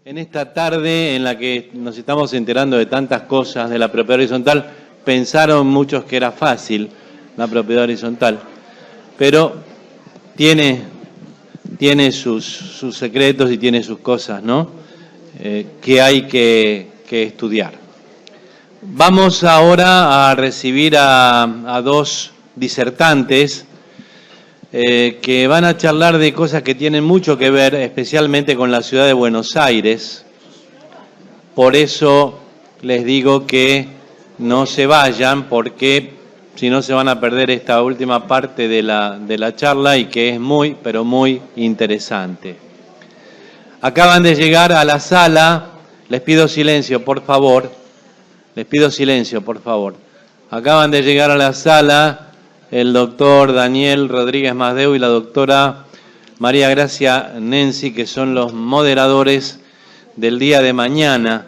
En esta tarde en la que nos estamos enterando de tantas cosas de la propiedad horizontal, pensaron muchos que era fácil la propiedad horizontal, pero tiene sus secretos y tiene sus cosas, ¿no? Que hay que estudiar. Vamos ahora a recibir a dos disertantes que van a charlar de cosas que tienen mucho que ver, especialmente con la ciudad de Buenos Aires. Por eso les digo que no se vayan, porque si no se van a perder esta última parte de la charla y que es muy, pero muy interesante. Acaban de llegar a la sala, les pido silencio, por favor. Les pido silencio, por favor. Acaban de llegar a la sala el doctor Daniel Rodríguez Masdeu y la doctora María Gracia Nenzi, que son los moderadores del día de mañana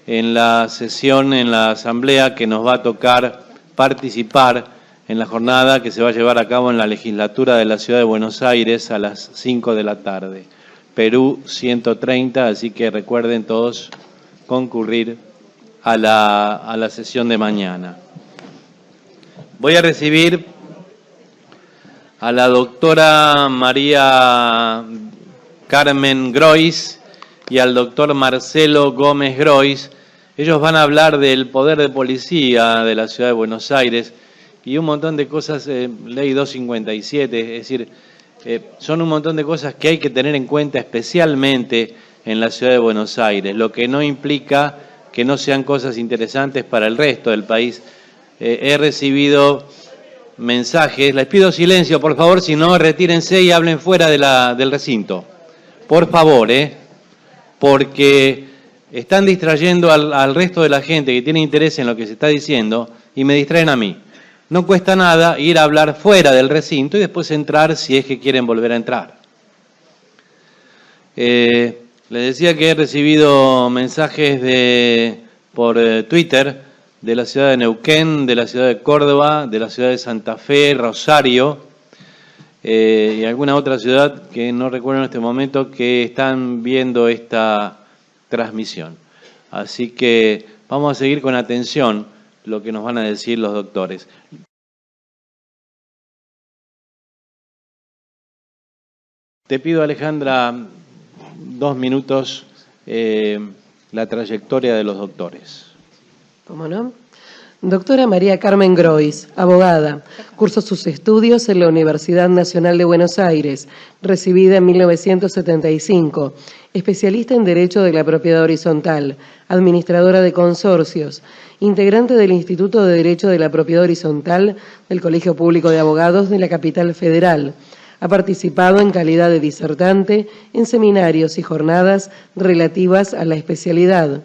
en la sesión, en la asamblea que nos va a tocar participar en la jornada que se va a llevar a cabo en la legislatura de la Ciudad de Buenos Aires a las 5 de la tarde. Perú 130, así que recuerden todos concurrir a la sesión de mañana. Voy a recibir a la doctora María Carmen Grois y al doctor Marcelo Gómez Grois. Ellos van a hablar del poder de policía de la Ciudad de Buenos Aires y un montón de cosas, ley 257, es decir, son un montón de cosas que hay que tener en cuenta especialmente en la Ciudad de Buenos Aires, lo que no implica que no sean cosas interesantes para el resto del país. He recibido mensajes, les pido silencio, por favor, si no, retírense y hablen fuera del recinto. Por favor, porque están distrayendo al resto de la gente que tiene interés en lo que se está diciendo y me distraen a mí. No cuesta nada ir a hablar fuera del recinto y después entrar si es que quieren volver a entrar. Les decía que he recibido mensajes por Twitter de la ciudad de Neuquén, de la ciudad de Córdoba, de la ciudad de Santa Fe, Rosario y alguna otra ciudad que no recuerdo en este momento, que están viendo esta transmisión. Así que vamos a seguir con atención lo que nos van a decir los doctores. Te pido, Alejandra, 2 minutos, la trayectoria de los doctores. ¿Cómo no? Doctora María Carmen Grois, abogada, cursó sus estudios en la Universidad Nacional de Buenos Aires, recibida en 1975, especialista en Derecho de la Propiedad Horizontal, administradora de consorcios, integrante del Instituto de Derecho de la Propiedad Horizontal del Colegio Público de Abogados de la Capital Federal. Ha participado en calidad de disertante en seminarios y jornadas relativas a la especialidad.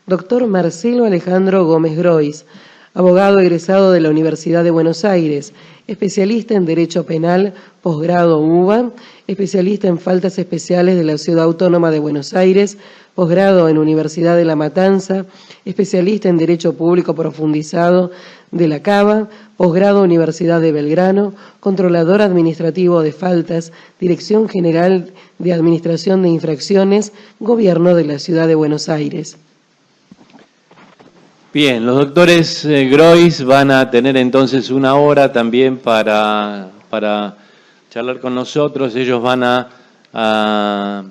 Doctor Marcelo Alejandro Gómez Grois, abogado egresado de la Universidad de Buenos Aires, especialista en Derecho Penal, posgrado UBA, especialista en faltas especiales de la Ciudad Autónoma de Buenos Aires, posgrado en Universidad de La Matanza, especialista en Derecho Público profundizado de la Cava, posgrado Universidad de Belgrano, controlador administrativo de faltas, Dirección General de Administración de Infracciones, Gobierno de la Ciudad de Buenos Aires. Bien, los doctores Grois van a tener entonces 1 hora también para charlar con nosotros. Ellos van a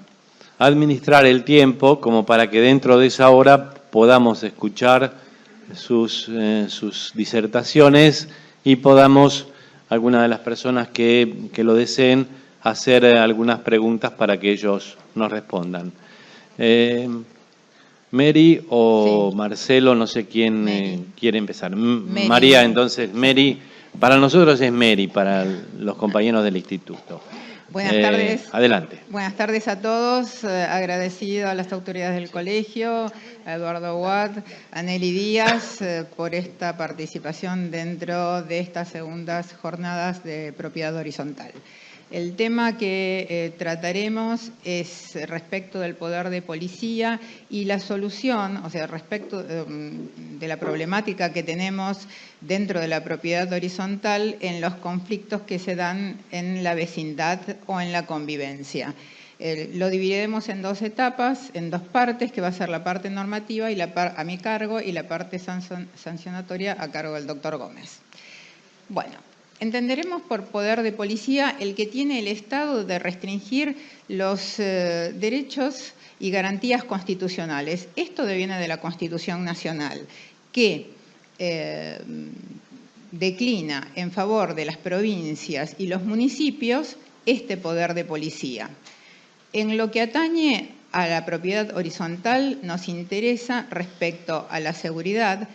administrar el tiempo como para que dentro de esa hora podamos escuchar sus disertaciones y podamos, algunas de las personas que lo deseen, hacer algunas preguntas para que ellos nos respondan. Mary o sí. Marcelo, no sé quién quiere empezar. María, entonces, Mary, para nosotros es Mary, para los compañeros del instituto. Buenas tardes. Adelante. Buenas tardes a todos. Agradecido a las autoridades del colegio, a Eduardo Watt, a Nelly Díaz, por esta participación dentro de estas segundas jornadas de propiedad horizontal. El tema que trataremos es respecto del poder de policía y la solución, o sea, respecto de la problemática que tenemos dentro de la propiedad horizontal en los conflictos que se dan en la vecindad o en la convivencia. Lo dividiremos en dos etapas, en dos partes, que va a ser la parte normativa y a mi cargo y la parte sancionatoria a cargo del doctor Gómez. Bueno, entenderemos por poder de policía el que tiene el Estado de restringir los derechos y garantías constitucionales. Esto deviene de la Constitución Nacional, que declina en favor de las provincias y los municipios este poder de policía. En lo que atañe a la propiedad horizontal, nos interesa respecto a la seguridad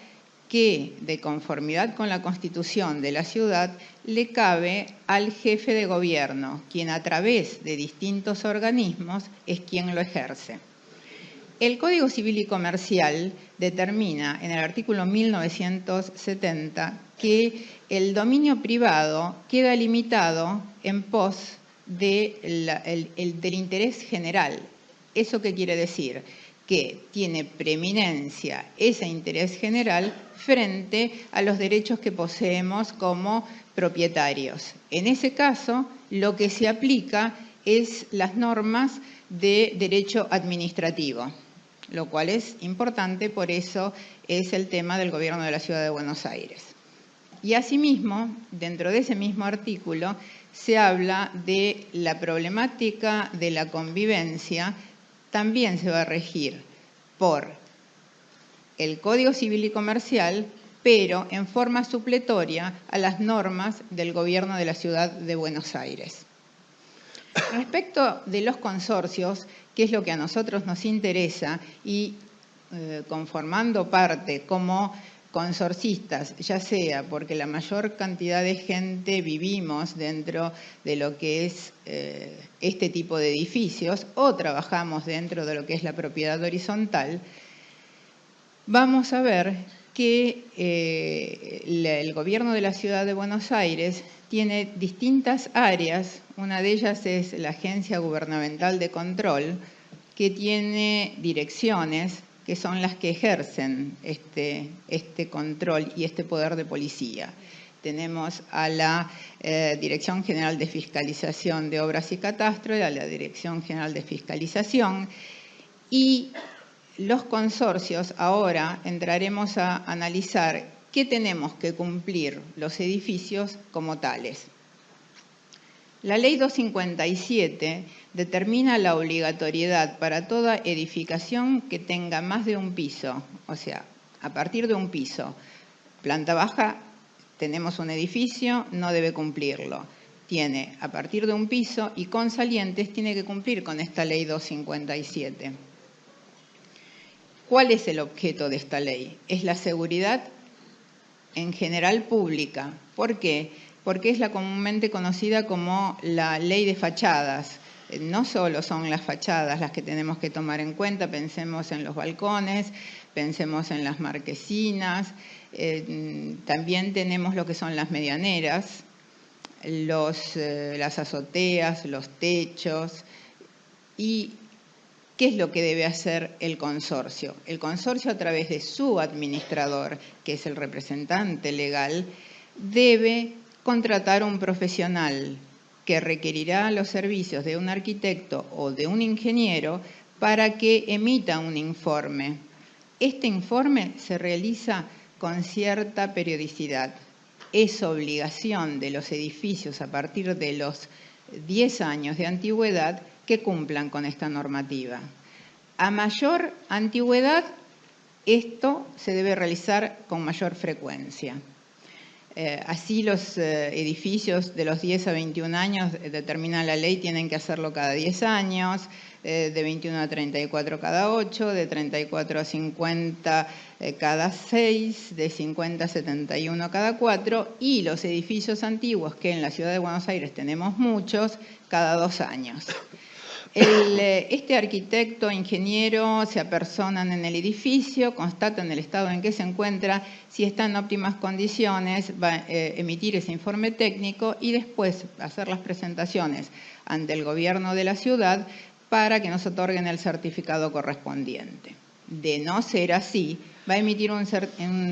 que, de conformidad con la Constitución de la ciudad, le cabe al jefe de gobierno, quien a través de distintos organismos es quien lo ejerce. El Código Civil y Comercial determina en el artículo 1970 que el dominio privado queda limitado en pos del interés general. ¿Eso qué quiere decir? Que tiene preeminencia ese interés general frente a los derechos que poseemos como propietarios. En ese caso, lo que se aplica es las normas de derecho administrativo, lo cual es importante, por eso es el tema del Gobierno de la Ciudad de Buenos Aires. Y asimismo, dentro de ese mismo artículo, se habla de la problemática de la convivencia, también se va a regir por el Código Civil y Comercial, pero en forma supletoria a las normas del Gobierno de la Ciudad de Buenos Aires. Respecto de los consorcios, que es lo que a nosotros nos interesa, y conformando parte como consorcistas, ya sea porque la mayor cantidad de gente vivimos dentro de lo que es este tipo de edificios o trabajamos dentro de lo que es la propiedad horizontal, vamos a ver que el Gobierno de la Ciudad de Buenos Aires tiene distintas áreas. Una de ellas es la Agencia Gubernamental de Control, que tiene direcciones que son las que ejercen este control y este poder de policía. Tenemos a la Dirección General de Fiscalización de Obras y Catastro y a la Dirección General de Fiscalización. Y los consorcios, ahora entraremos a analizar qué tenemos que cumplir los edificios como tales. La Ley 257 determina la obligatoriedad para toda edificación que tenga más de un piso, o sea, a partir de un piso, planta baja, tenemos un edificio, no debe cumplirlo. Tiene a partir de un piso y con salientes tiene que cumplir con esta Ley 257. ¿Cuál es el objeto de esta ley? Es la seguridad en general pública. ¿Por qué? Porque es la comúnmente conocida como la ley de fachadas. No solo son las fachadas las que tenemos que tomar en cuenta, pensemos en los balcones, pensemos en las marquesinas, también tenemos lo que son las medianeras, las azoteas, los techos. ¿Y qué es lo que debe hacer el consorcio? El consorcio, a través de su administrador, que es el representante legal, debe contratar un profesional que requerirá los servicios de un arquitecto o de un ingeniero para que emita un informe. Este informe se realiza con cierta periodicidad. Es obligación de los edificios a partir de los 10 años de antigüedad que cumplan con esta normativa. A mayor antigüedad, esto se debe realizar con mayor frecuencia. Así los edificios de los 10 a 21 años, determina la ley, tienen que hacerlo cada 10 años, de 21 a 34 cada 8, de 34 a 50 cada 6, de 50 a 71 cada 4, y los edificios antiguos, que en la Ciudad de Buenos Aires tenemos muchos, cada 2 años. Este arquitecto, ingeniero, se apersonan en el edificio, constatan el estado en que se encuentra, si está en óptimas condiciones, va a emitir ese informe técnico y después hacer las presentaciones ante el gobierno de la ciudad para que nos otorguen el certificado correspondiente. De no ser así, va a emitir un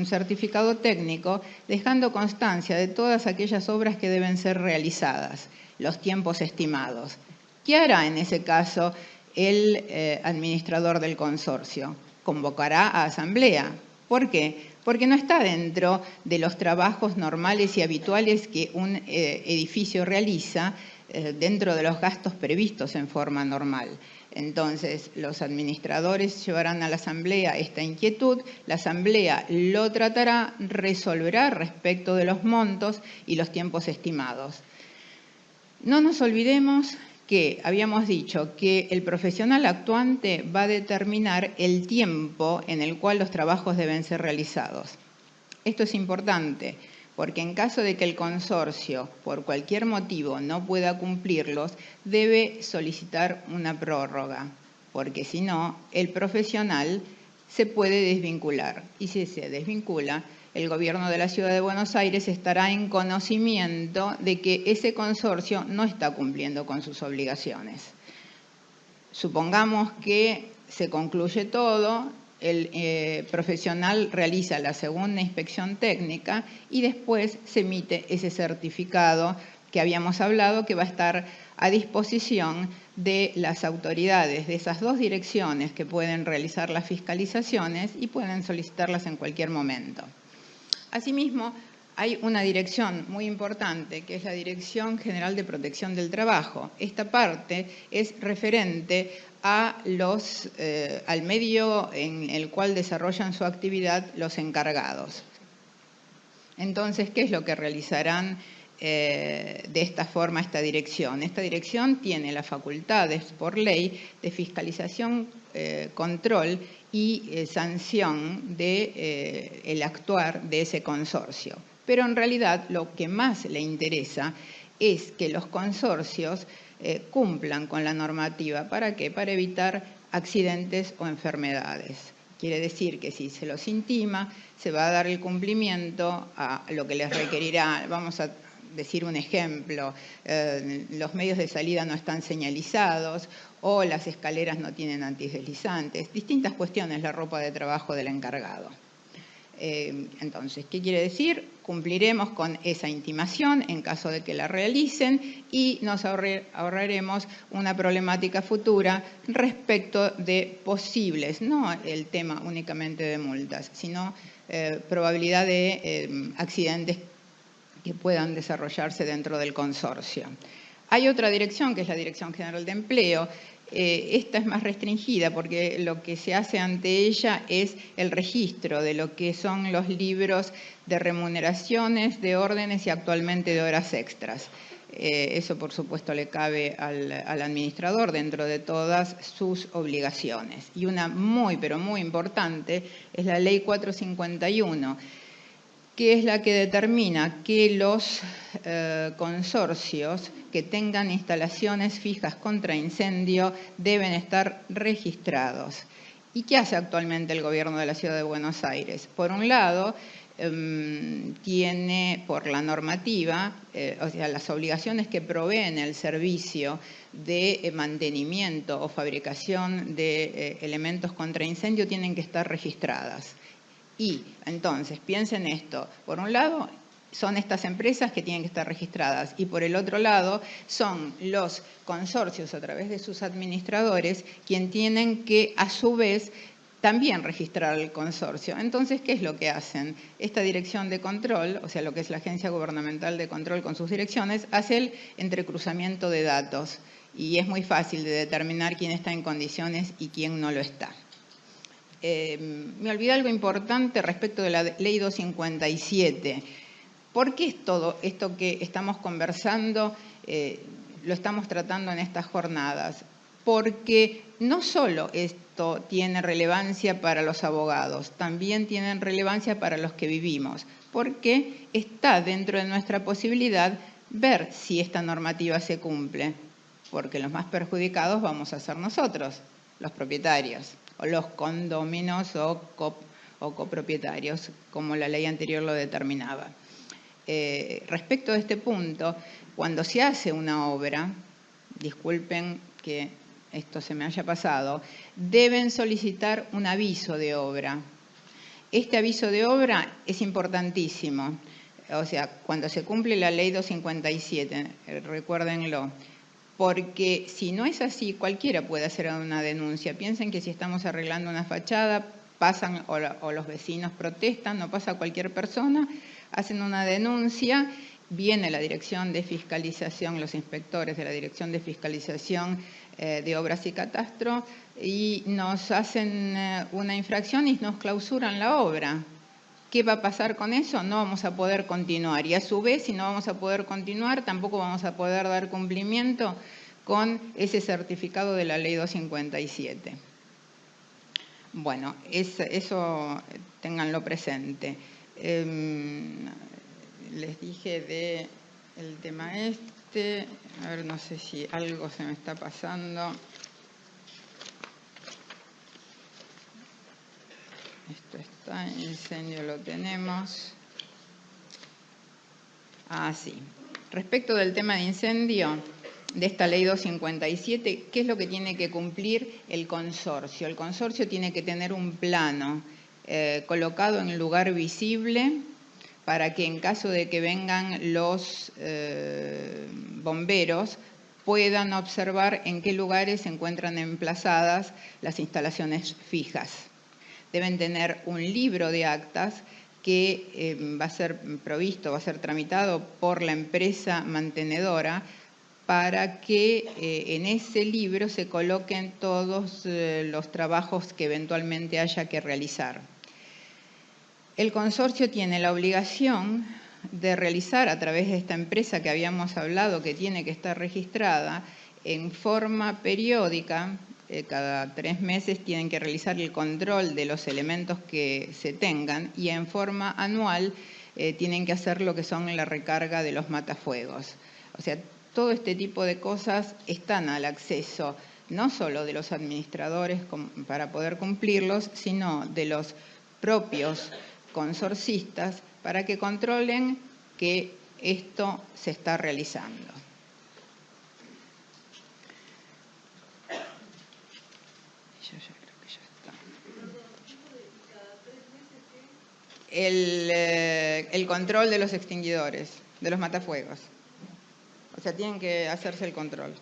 certificado técnico dejando constancia de todas aquellas obras que deben ser realizadas, los tiempos estimados, ¿Qué hará en ese caso el administrador del consorcio? Convocará a asamblea. ¿Por qué? Porque no está dentro de los trabajos normales y habituales que un edificio realiza dentro de los gastos previstos en forma normal. Entonces, los administradores llevarán a la asamblea esta inquietud, la asamblea lo tratará, resolverá respecto de los montos y los tiempos estimados. No nos olvidemos que habíamos dicho que el profesional actuante va a determinar el tiempo en el cual los trabajos deben ser realizados. Esto es importante porque en caso de que el consorcio, por cualquier motivo, no pueda cumplirlos, debe solicitar una prórroga, porque si no, el profesional se puede desvincular. Y si se desvincula, el gobierno de la Ciudad de Buenos Aires estará en conocimiento de que ese consorcio no está cumpliendo con sus obligaciones. Supongamos que se concluye todo, el profesional realiza la segunda inspección técnica y después se emite ese certificado que habíamos hablado que va a estar a disposición de las autoridades de esas dos direcciones que pueden realizar las fiscalizaciones y pueden solicitarlas en cualquier momento. Asimismo, hay una dirección muy importante, que es la Dirección General de Protección del Trabajo. Esta parte es referente a al medio en el cual desarrollan su actividad los encargados. Entonces, ¿qué es lo que realizarán de esta forma esta dirección? Esta dirección tiene las facultades por ley de fiscalización, control y sanción del actuar de ese consorcio. Pero en realidad lo que más le interesa es que los consorcios cumplan con la normativa. ¿Para qué? Para evitar accidentes o enfermedades. Quiere decir que si se los intima, se va a dar el cumplimiento a lo que les requerirá. Vamos a decir un ejemplo, los medios de salida no están señalizados o las escaleras no tienen antideslizantes, distintas cuestiones, la ropa de trabajo del encargado. Entonces, ¿qué quiere decir? Cumpliremos con esa intimación en caso de que la realicen y nos ahorraremos una problemática futura respecto de posibles, no el tema únicamente de multas, sino probabilidad de accidentes que puedan desarrollarse dentro del consorcio. Hay otra dirección, que es la Dirección General de Empleo. Esta es más restringida porque lo que se hace ante ella es el registro de lo que son los libros de remuneraciones, de órdenes y actualmente de horas extras. Eso, por supuesto, le cabe al administrador dentro de todas sus obligaciones. Y una muy, pero muy importante es la Ley 451, que es la que determina que los consorcios que tengan instalaciones fijas contra incendio deben estar registrados. ¿Y qué hace actualmente el gobierno de la Ciudad de Buenos Aires? Por un lado, tiene por la normativa, o sea, las obligaciones que proveen el servicio de mantenimiento o fabricación de elementos contra incendio tienen que estar registradas. Y entonces, piensen esto, por un lado son estas empresas que tienen que estar registradas y por el otro lado son los consorcios a través de sus administradores quienes tienen que a su vez también registrar el consorcio. Entonces, ¿qué es lo que hacen? Esta dirección de control, o sea, lo que es la Agencia Gubernamental de Control con sus direcciones, hace el entrecruzamiento de datos y es muy fácil de determinar quién está en condiciones y quién no lo está. Me olvidé algo importante respecto de la Ley 257. ¿Por qué todo esto que estamos conversando lo estamos tratando en estas jornadas? Porque no solo esto tiene relevancia para los abogados, también tiene relevancia para los que vivimos, porque está dentro de nuestra posibilidad ver si esta normativa se cumple, porque los más perjudicados vamos a ser nosotros, los propietarios, o los condóminos o copropietarios, como la ley anterior lo determinaba. Respecto a este punto, cuando se hace una obra, disculpen que esto se me haya pasado, deben solicitar un aviso de obra. Este aviso de obra es importantísimo. O sea, cuando se cumple la ley 257, recuérdenlo, porque si no es así, cualquiera puede hacer una denuncia. Piensen que si estamos arreglando una fachada, pasan o los vecinos protestan, no pasa cualquier persona, hacen una denuncia, viene la Dirección de Fiscalización, los inspectores de la Dirección de Fiscalización de Obras y Catastro, y nos hacen una infracción y nos clausuran la obra. ¿Qué va a pasar con eso? No vamos a poder continuar. Y a su vez, si no vamos a poder continuar, tampoco vamos a poder dar cumplimiento con ese certificado de la Ley 257. Bueno, eso ténganlo presente. Les dije del tema este. A ver, no sé si algo se me está pasando. Esto está, incendio lo tenemos. Ah, sí. Respecto del tema de incendio, de esta ley 257, ¿qué es lo que tiene que cumplir el consorcio? El consorcio tiene que tener un plano colocado en lugar visible para que en caso de que vengan los bomberos puedan observar en qué lugares se encuentran emplazadas las instalaciones fijas. Deben tener un libro de actas que va a ser provisto, va a ser tramitado por la empresa mantenedora para que en ese libro se coloquen todos los trabajos que eventualmente haya que realizar. El consorcio tiene la obligación de realizar a través de esta empresa que habíamos hablado, que tiene que estar registrada, en forma periódica, cada 3 meses tienen que realizar el control de los elementos que se tengan y en forma anual tienen que hacer lo que son la recarga de los matafuegos. O sea, todo este tipo de cosas están al acceso no solo de los administradores para poder cumplirlos, sino de los propios consorcistas para que controlen que esto se está realizando. El control de los extinguidores, de los matafuegos. O sea, tienen que hacerse el control.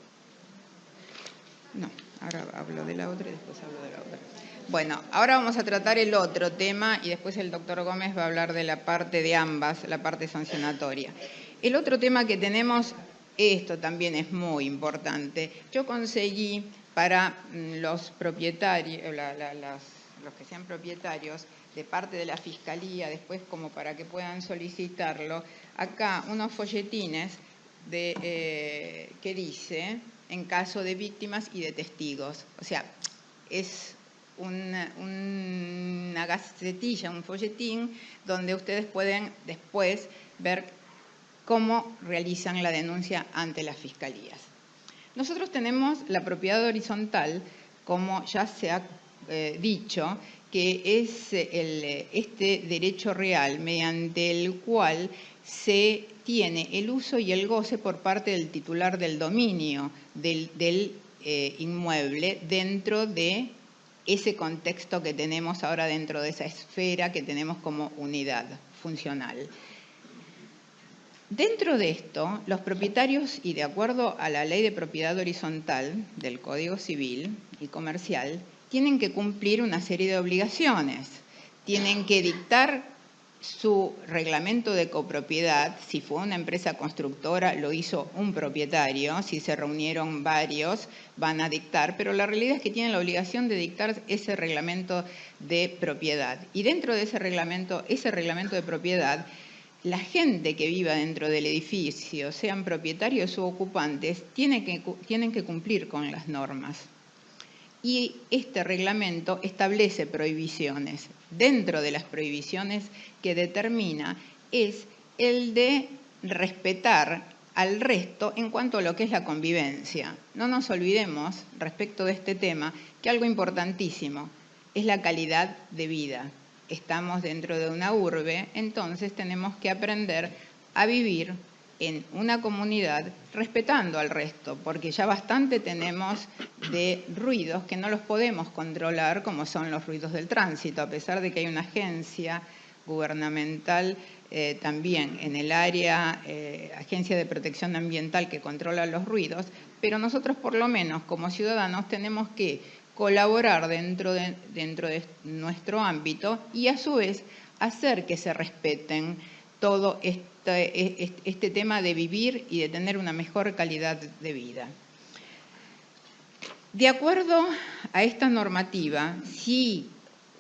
No, ahora hablo de la otra y después hablo de la otra. Bueno, ahora vamos a tratar el otro tema y después el doctor Gómez va a hablar de la parte de ambas, la parte sancionatoria. El otro tema que tenemos, esto también es muy importante. Yo conseguí para los propietarios, los que sean propietarios, de parte de la Fiscalía, después como para que puedan solicitarlo, acá unos folletines que dice, en caso de víctimas y de testigos. O sea, es una gacetilla, un folletín, donde ustedes pueden después ver cómo realizan la denuncia ante las fiscalías. Nosotros tenemos la propiedad horizontal, como ya se ha dicho, que es este derecho real mediante el cual se tiene el uso y el goce por parte del titular del dominio del inmueble dentro de ese contexto que tenemos ahora, dentro de esa esfera que tenemos como unidad funcional. Dentro de esto, los propietarios, y de acuerdo a la Ley de Propiedad Horizontal del Código Civil y Comercial, tienen que cumplir una serie de obligaciones. Tienen que dictar su reglamento de copropiedad. Si fue una empresa constructora, lo hizo un propietario. Si se reunieron varios, van a dictar. Pero la realidad es que tienen la obligación de dictar ese reglamento de propiedad. Y dentro de ese reglamento de propiedad, la gente que viva dentro del edificio, sean propietarios u ocupantes, tienen que cumplir con las normas. Y este reglamento establece prohibiciones. Dentro de las prohibiciones que determina es el de respetar al resto en cuanto a lo que es la convivencia. No nos olvidemos, respecto de este tema, que algo importantísimo es la calidad de vida. Estamos dentro de una urbe, entonces tenemos que aprender a vivir en una comunidad respetando al resto, porque ya bastante tenemos de ruidos que no los podemos controlar, como son los ruidos del tránsito, a pesar de que hay una agencia gubernamental también en el área Agencia de Protección Ambiental que controla los ruidos, pero nosotros por lo menos como ciudadanos tenemos que colaborar dentro de nuestro ámbito y a su vez hacer que se respeten todo este tema de vivir y de tener una mejor calidad de vida. De acuerdo a esta normativa, si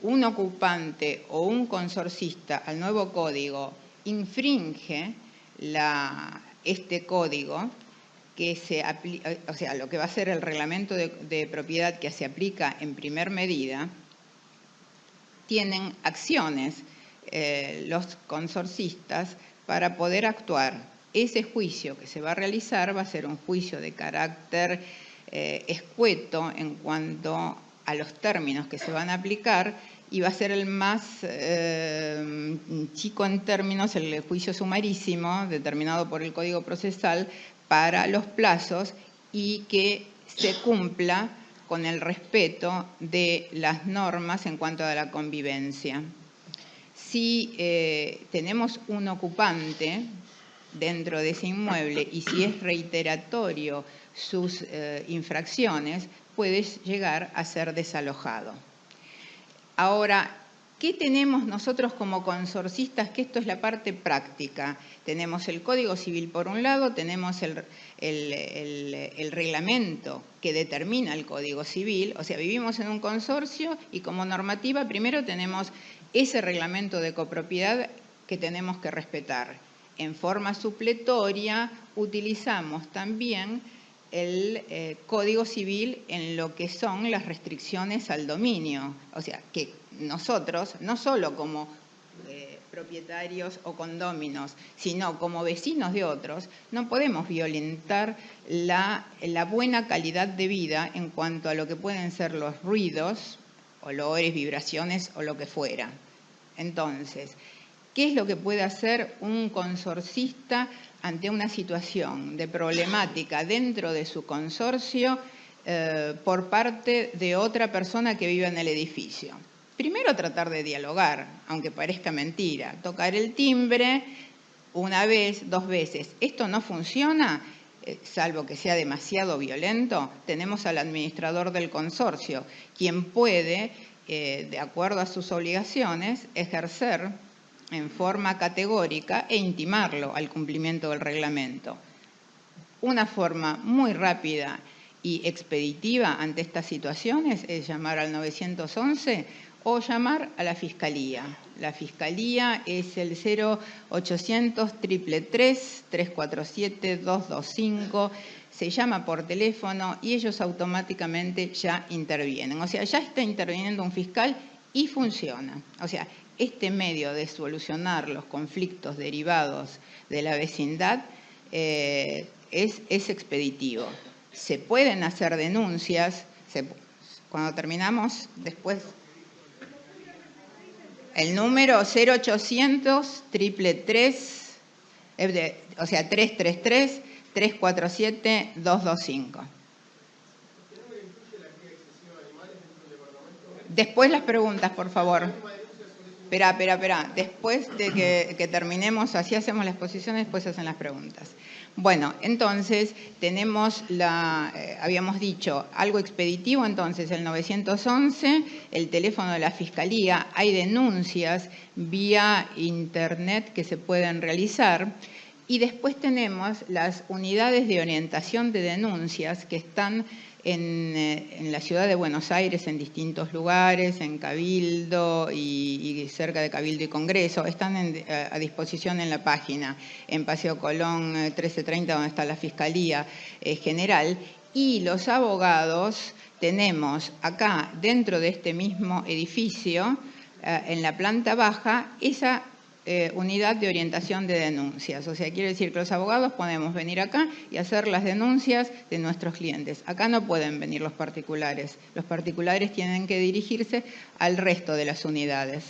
un ocupante o un consorcista al nuevo código infringe este código, o sea, lo que va a ser el reglamento de propiedad que se aplica en primer medida, tienen acciones los consorcistas para poder actuar. Ese juicio que se va a realizar va a ser un juicio de carácter escueto en cuanto a los términos que se van a aplicar y va a ser el más chico en términos, el juicio sumarísimo determinado por el Código Procesal para los plazos y que se cumpla con el respeto de las normas en cuanto a la convivencia. Si tenemos un ocupante dentro de ese inmueble y si es reiteratorio sus infracciones, puede llegar a ser desalojado. Ahora, ¿qué tenemos nosotros como consorcistas? Que esto es la parte práctica. Tenemos el Código Civil por un lado, tenemos el reglamento que determina el Código Civil, o sea, vivimos en un consorcio y como normativa primero tenemos ese reglamento de copropiedad que tenemos que respetar. En forma supletoria utilizamos también el Código Civil en lo que son las restricciones al dominio. O sea, que nosotros, no solo como propietarios o condóminos, sino como vecinos de otros, no podemos violentar la buena calidad de vida en cuanto a lo que pueden ser los ruidos, olores, vibraciones o lo que fuera. Entonces, ¿qué es lo que puede hacer un consorcista ante una situación de problemática dentro de su consorcio por parte de otra persona que vive en el edificio? Primero tratar de dialogar, aunque parezca mentira, tocar el timbre una vez, 2 veces. Esto no funciona, salvo que sea demasiado violento, tenemos al administrador del consorcio, quien puede, de acuerdo a sus obligaciones, ejercer en forma categórica e intimarlo al cumplimiento del reglamento. Una forma muy rápida y expeditiva ante estas situaciones es llamar al 911 o llamar a la Fiscalía. La Fiscalía es el 0800 333 347 225, se llama por teléfono y ellos automáticamente ya intervienen. O sea, ya está interviniendo un fiscal y funciona. O sea, este medio de solucionar los conflictos derivados de la vecindad es expeditivo. Se pueden hacer denuncias, cuando terminamos, después, el número 0800 333, o sea, 333 347 225. Después las preguntas, por favor. Espera. Después de que terminemos, así hacemos la exposición, después se hacen las preguntas. Bueno, entonces tenemos habíamos dicho, algo expeditivo, entonces el 911, el teléfono de la Fiscalía, hay denuncias vía internet que se pueden realizar y después tenemos las unidades de orientación de denuncias que están en la ciudad de Buenos Aires, en distintos lugares, en Cabildo y cerca de Cabildo y Congreso, están a disposición en la página, en Paseo Colón 1330, donde está la Fiscalía General, y los abogados tenemos acá, dentro de este mismo edificio, en la planta baja, esa unidad de orientación de denuncias. O sea, quiere decir que los abogados podemos venir acá y hacer las denuncias de nuestros clientes. Acá no pueden venir los particulares. Los particulares tienen que dirigirse al resto de las unidades.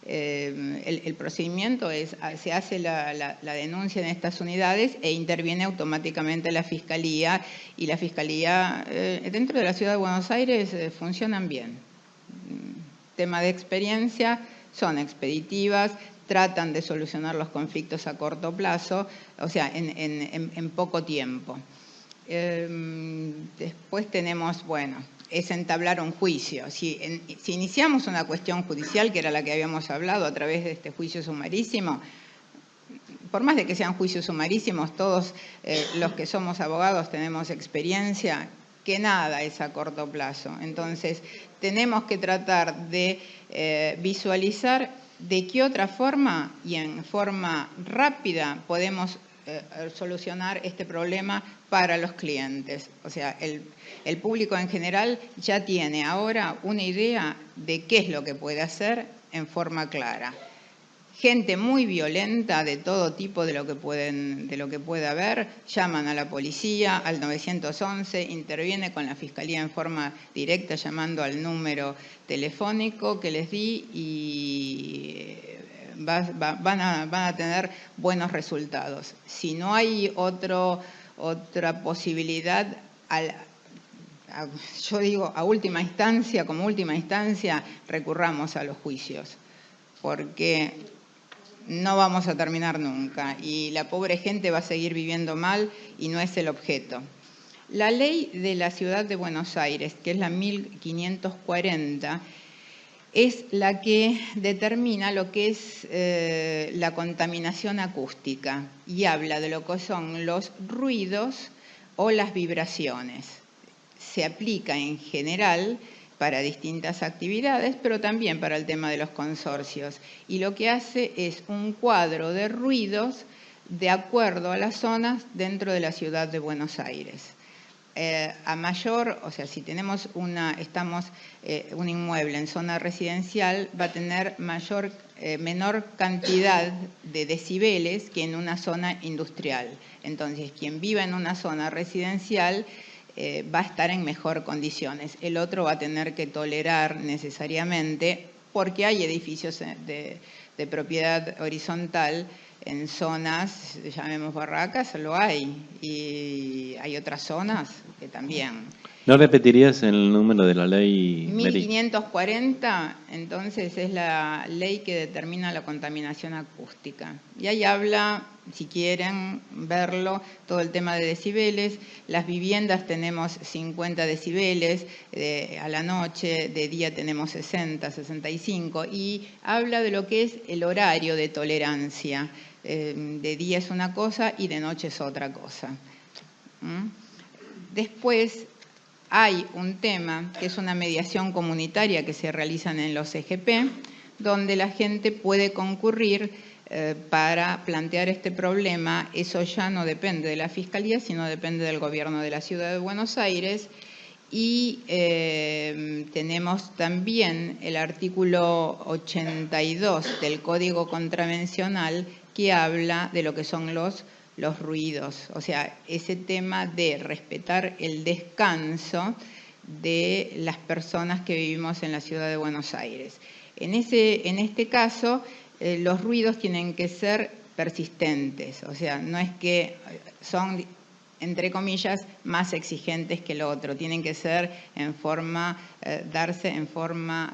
El procedimiento es, se hace la denuncia en estas unidades e interviene automáticamente la Fiscalía, y la Fiscalía dentro de la Ciudad de Buenos Aires funcionan bien. Tema de experiencia, son expeditivas, tratan de solucionar los conflictos a corto plazo, o sea, en poco tiempo. Después tenemos, bueno, es entablar un juicio. Si iniciamos una cuestión judicial, que era la que habíamos hablado a través de este juicio sumarísimo, por más de que sean juicios sumarísimos, todos los que somos abogados tenemos experiencia, que nada es a corto plazo. Entonces, tenemos que tratar de visualizar de qué otra forma y en forma rápida podemos solucionar este problema para los clientes. O sea, el público en general ya tiene ahora una idea de qué es lo que puede hacer en forma clara. Gente muy violenta de todo tipo de lo que puede haber, llaman a la policía, al 911, interviene con la Fiscalía en forma directa llamando al número telefónico que les di y van a tener buenos resultados. Si no hay otra posibilidad, yo digo, como última instancia, recurramos a los juicios, porque no vamos a terminar nunca y la pobre gente va a seguir viviendo mal y no es el objeto. La ley de la Ciudad de Buenos Aires, que es la 1540, es la que determina lo que es la contaminación acústica y habla de lo que son los ruidos o las vibraciones. Se aplica en general para distintas actividades, pero también para el tema de los consorcios. Y lo que hace es un cuadro de ruidos de acuerdo a las zonas dentro de la Ciudad de Buenos Aires. A mayor, o sea, si tenemos un inmueble en zona residencial, va a tener menor cantidad de decibeles que en una zona industrial. Entonces, quien viva en una zona residencial va a estar en mejor condiciones. El otro va a tener que tolerar necesariamente, porque hay edificios de propiedad horizontal en zonas, llamemos barracas, lo hay, y hay otras zonas que también. ¿No repetirías el número de la ley? 1540, entonces, es la ley que determina la contaminación acústica. Y ahí habla, si quieren verlo, todo el tema de decibeles. Las viviendas tenemos 50 decibeles a la noche, de día tenemos 60, 65, y habla de lo que es el horario de tolerancia. De día es una cosa y de noche es otra cosa. Después hay un tema que es una mediación comunitaria que se realizan en los EGP, donde la gente puede concurrir para plantear este problema. Eso ya no depende de la Fiscalía, sino depende del Gobierno de la Ciudad de Buenos Aires. Y tenemos también el artículo 82 del Código Contravencional, que habla de lo que son los ruidos, o sea, ese tema de respetar el descanso de las personas que vivimos en la Ciudad de Buenos Aires. En este caso, los ruidos tienen que ser persistentes, o sea, no es que son, entre comillas, más exigentes que el otro, tienen que ser darse en forma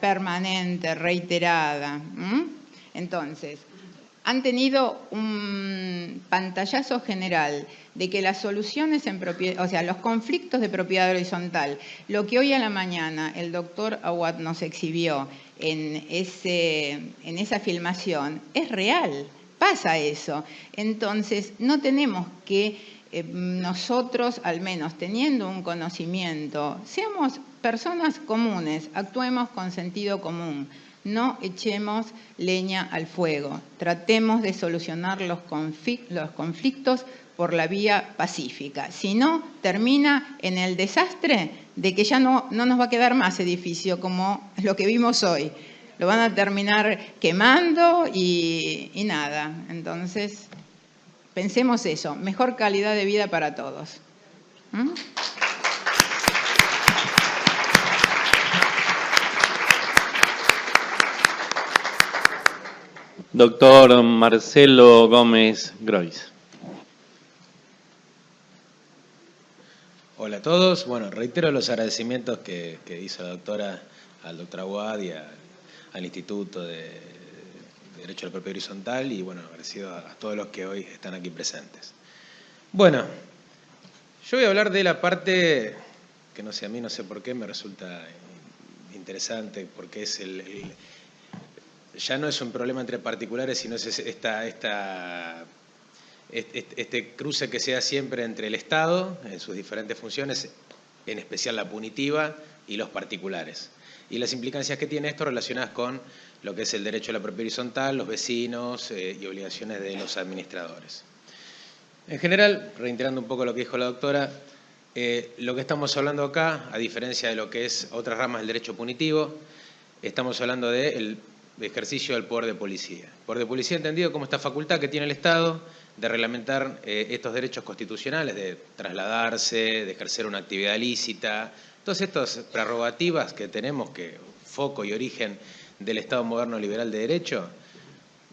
permanente, reiterada. Entonces, han tenido un pantallazo general de que las soluciones o sea, los conflictos de propiedad horizontal, lo que hoy a la mañana el doctor Awad nos exhibió en esa filmación, es real, pasa eso. Entonces, no tenemos que nosotros, al menos teniendo un conocimiento, seamos personas comunes, actuemos con sentido común. No echemos leña al fuego, tratemos de solucionar los conflictos por la vía pacífica. Si no, termina en el desastre de que ya no nos va a quedar más edificio como lo que vimos hoy. Lo van a terminar quemando y nada. Entonces, pensemos eso, mejor calidad de vida para todos. Doctor Marcelo Gómez Grois. Hola a todos. Bueno, reitero los agradecimientos que hizo la doctora al doctor Awad y al Instituto de derecho a la propiedad horizontal y, bueno, agradecido a todos los que hoy están aquí presentes. Bueno, yo voy a hablar de la parte que, no sé, a mí no sé por qué me resulta interesante, porque es ya no es un problema entre particulares, sino es este cruce que se da siempre entre el Estado, en sus diferentes funciones, en especial la punitiva, y los particulares. Y las implicancias que tiene esto relacionadas con lo que es el derecho a la propiedad horizontal, los vecinos y obligaciones de los administradores. En general, reiterando un poco lo que dijo la doctora, lo que estamos hablando acá, a diferencia de lo que es otras ramas del derecho punitivo, estamos hablando del ejercicio del poder de policía. Poder de policía entendido como esta facultad que tiene el Estado de reglamentar estos derechos constitucionales, de trasladarse, de ejercer una actividad lícita, todas estas prerrogativas que tenemos, que foco y origen del Estado moderno liberal de derecho,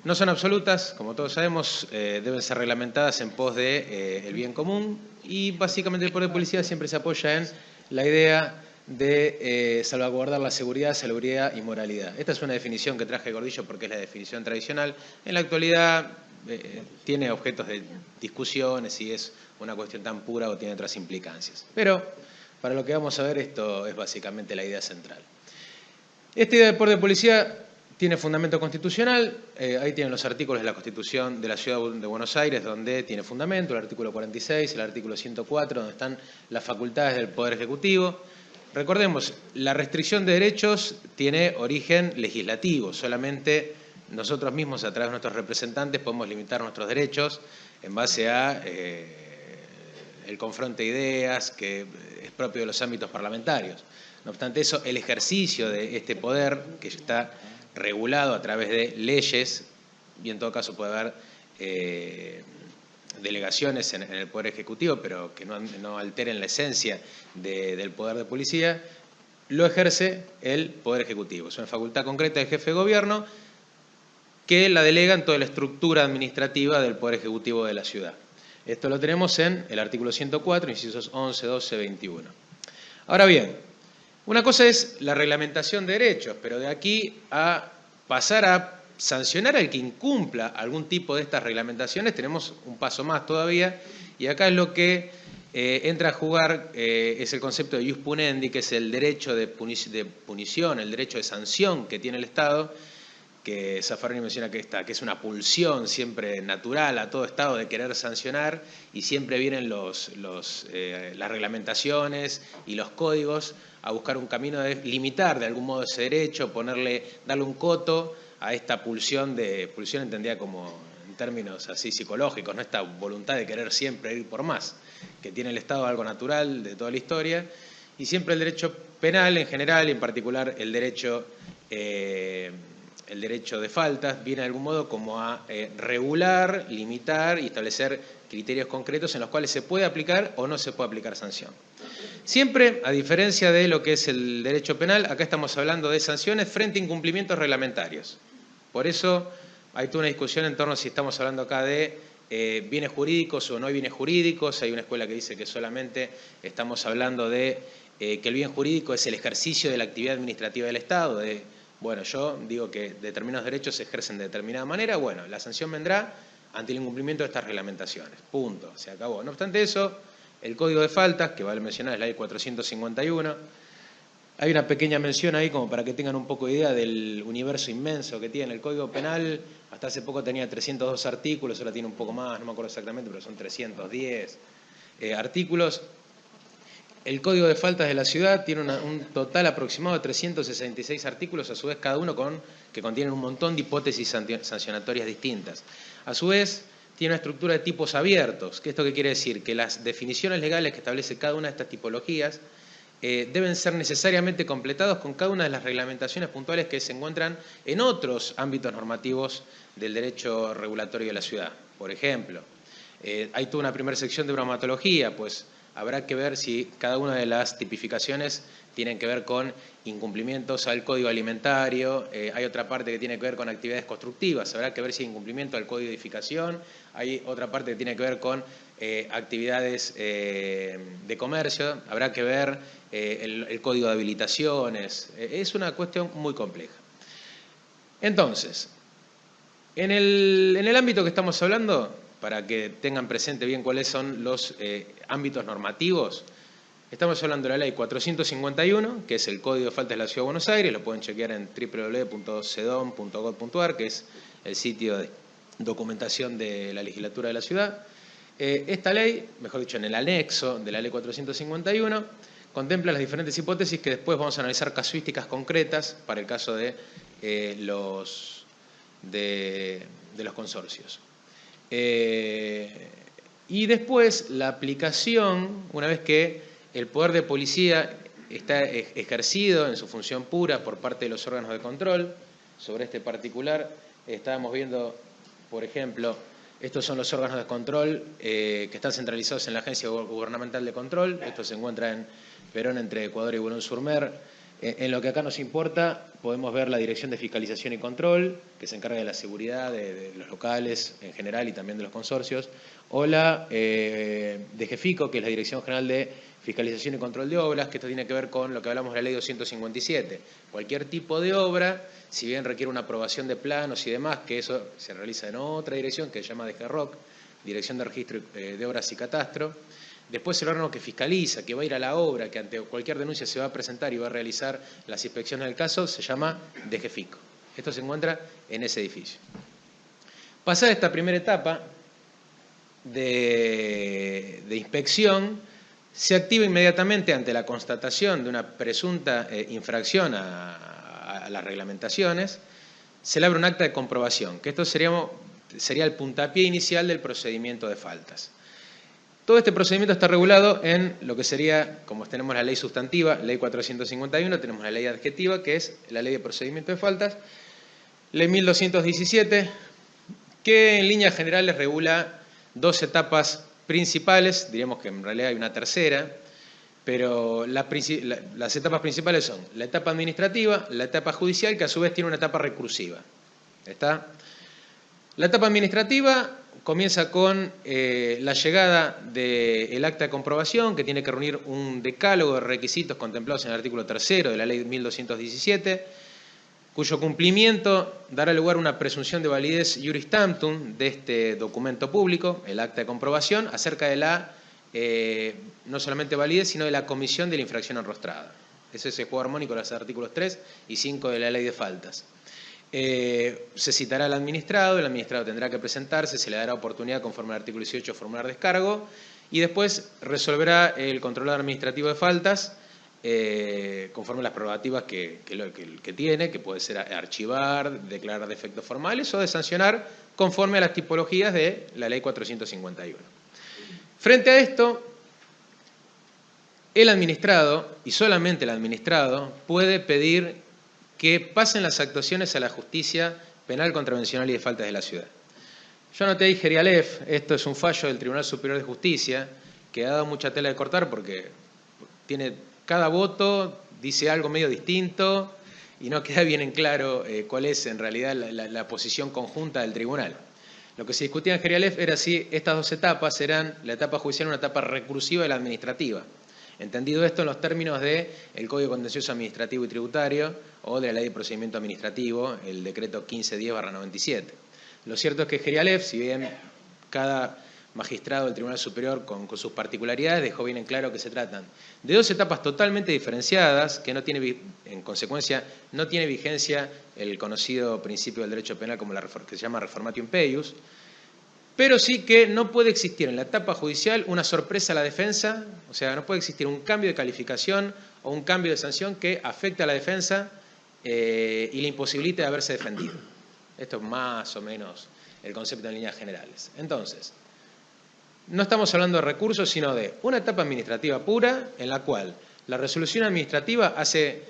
no son absolutas, como todos sabemos, deben ser reglamentadas en pos de el bien común, y básicamente el poder de policía siempre se apoya en la idea de salvaguardar la seguridad, salubridad y moralidad. Esta es una definición que traje Gordillo porque es la definición tradicional. En la actualidad tiene objetos de discusiones si es una cuestión tan pura o tiene otras implicancias. Pero para lo que vamos a ver, esto es básicamente la idea central. Esta idea de poder de policía tiene fundamento constitucional, ahí tienen los artículos de la Constitución de la Ciudad de Buenos Aires, donde tiene fundamento, el artículo 46, el artículo 104, donde están las facultades del Poder Ejecutivo. Recordemos, la restricción de derechos tiene origen legislativo, solamente nosotros mismos, a través de nuestros representantes, podemos limitar nuestros derechos en base a el confronto de ideas que es propio de los ámbitos parlamentarios. No obstante eso, el ejercicio de este poder, que está regulado a través de leyes, y en todo caso puede haber delegaciones en el Poder Ejecutivo, pero que no alteren la esencia del poder de policía, lo ejerce el Poder Ejecutivo. Es una facultad concreta del jefe de gobierno que la delega en toda la estructura administrativa del Poder Ejecutivo de la ciudad. Esto lo tenemos en el artículo 104, incisos 11, 12, 21. Ahora bien, una cosa es la reglamentación de derechos, pero de aquí a pasar a sancionar al que incumpla algún tipo de estas reglamentaciones, tenemos un paso más todavía, y acá es lo que entra a jugar, es el concepto de ius punendi, que es el derecho de punición, el derecho de sanción que tiene el Estado, que Zaffaroni menciona que es una pulsión siempre natural a todo Estado de querer sancionar, y siempre vienen las reglamentaciones y los códigos a buscar un camino de limitar de algún modo ese derecho, darle un coto a esta pulsión entendida como en términos así psicológicos, ¿no? Esta voluntad de querer siempre ir por más, que tiene el Estado, algo natural de toda la historia, y siempre el derecho penal en general, y en particular el derecho de faltas, viene de algún modo como a regular, limitar y establecer criterios concretos en los cuales se puede aplicar o no se puede aplicar sanción. Siempre, a diferencia de lo que es el derecho penal, acá estamos hablando de sanciones frente a incumplimientos reglamentarios. Por eso hay toda una discusión en torno a si estamos hablando acá de bienes jurídicos o no hay bienes jurídicos. Hay una escuela que dice que solamente estamos hablando de que el bien jurídico es el ejercicio de la actividad administrativa del Estado. Bueno, yo digo que determinados derechos se ejercen de determinada manera. Bueno, la sanción vendrá ante el incumplimiento de estas reglamentaciones. Punto. Se acabó. No obstante eso, el Código de Faltas, que vale mencionar, es la ley 451. Hay una pequeña mención ahí como para que tengan un poco de idea del universo inmenso que tiene. El Código Penal hasta hace poco tenía 302 artículos, ahora tiene un poco más, no me acuerdo exactamente, pero son 310 artículos. El Código de Faltas de la ciudad tiene un total aproximado de 366 artículos, a su vez cada uno que contienen un montón de hipótesis sancionatorias distintas. A su vez, tiene una estructura de tipos abiertos. ¿Esto qué quiere decir? Que las definiciones legales que establece cada una de estas tipologías deben ser necesariamente completados con cada una de las reglamentaciones puntuales que se encuentran en otros ámbitos normativos del derecho regulatorio de la ciudad. Por ejemplo, hay toda una primera sección de bromatología, pues habrá que ver si cada una de las tipificaciones tienen que ver con incumplimientos al código alimentario, hay otra parte que tiene que ver con actividades constructivas, habrá que ver si hay incumplimiento al código de edificación, hay otra parte que tiene que ver con actividades de comercio, habrá que ver el código de habilitaciones, es una cuestión muy compleja. Entonces, En el ámbito que estamos hablando, para que tengan presente bien cuáles son los ámbitos normativos, estamos hablando de la Ley 451, que es el Código de Faltas de la Ciudad de Buenos Aires, lo pueden chequear en www.cedom.gov.ar, que es el sitio de documentación de la legislatura de la ciudad. Esta ley, mejor dicho, en el anexo de la Ley 451, contempla las diferentes hipótesis que después vamos a analizar casuísticas concretas para el caso de los consorcios. Y después la aplicación, una vez que el poder de policía está ejercido en su función pura por parte de los órganos de control sobre este particular, estábamos viendo, por ejemplo, estos son los órganos de control que están centralizados en la Agencia Gubernamental de Control. Esto se encuentra en Perón, entre Ecuador y Boulogne-sur-Mer. En lo que acá nos importa, podemos ver la Dirección de Fiscalización y Control, que se encarga de la seguridad de los locales en general y también de los consorcios, o la DGFICO, que es la Dirección General de Fiscalización y Control de Obras, que esto tiene que ver con lo que hablamos de la Ley 257. Cualquier tipo de obra, si bien requiere una aprobación de planos y demás, que eso se realiza en otra dirección, que se llama DGROC, Dirección de Registro de Obras y Catastro. Después el órgano que fiscaliza, que va a ir a la obra, que ante cualquier denuncia se va a presentar y va a realizar las inspecciones del caso, se llama DGFICO. Esto se encuentra en ese edificio. Pasada esta primera etapa de inspección, se activa inmediatamente ante la constatación de una presunta infracción a las reglamentaciones, se le abre un acta de comprobación, que esto sería el puntapié inicial del procedimiento de faltas. Todo este procedimiento está regulado en lo que sería, como tenemos la ley sustantiva, ley 451, tenemos la ley adjetiva, que es la ley de procedimiento de faltas, ley 1217, que en líneas generales regula dos etapas principales, diríamos que en realidad hay una tercera, pero las etapas principales son la etapa administrativa, la etapa judicial, que a su vez tiene una etapa recursiva. ¿Está? La etapa administrativa comienza con la llegada del acta de comprobación, que tiene que reunir un decálogo de requisitos contemplados en el artículo 3 de la ley 1217, cuyo cumplimiento dará lugar a una presunción de validez iuris tantum de este documento público, el acta de comprobación, acerca de la, no solamente validez, sino de la comisión de la infracción enrostrada. Ese es el juego armónico de los artículos 3 y 5 de la ley de faltas. Se citará al administrado, el administrado tendrá que presentarse, se le dará oportunidad conforme al artículo 18 de formular descargo y después resolverá el controlador administrativo de faltas conforme a las prerrogativas que tiene, que puede ser archivar, declarar defectos formales o de sancionar conforme a las tipologías de la ley 451. Frente a esto, el administrado, y solamente el administrado, puede pedir que pasen las actuaciones a la justicia penal, contravencional y de faltas de la ciudad. Yo anoté ahí Gerialef, esto es un fallo del Tribunal Superior de Justicia, que ha dado mucha tela de cortar porque tiene cada voto, dice algo medio distinto y no queda bien en claro cuál es en realidad la posición conjunta del tribunal. Lo que se discutía en Gerialef era si estas dos etapas eran la etapa judicial y una etapa recursiva de la administrativa. Entendido esto en los términos del Código Contencioso Administrativo y Tributario o de la Ley de Procedimiento Administrativo, el decreto 1510/97. Lo cierto es que Gerialef, si bien cada magistrado del Tribunal Superior con sus particularidades dejó bien en claro que se tratan de dos etapas totalmente diferenciadas, que no tiene, en consecuencia no tiene vigencia el conocido principio del derecho penal como que se llama reformatio impeius, pero sí que no puede existir en la etapa judicial una sorpresa a la defensa, o sea, no puede existir un cambio de calificación o un cambio de sanción que afecte a la defensa y le imposibilite de haberse defendido. Esto es más o menos el concepto en líneas generales. Entonces, no estamos hablando de recursos, sino de una etapa administrativa pura en la cual la resolución administrativa hace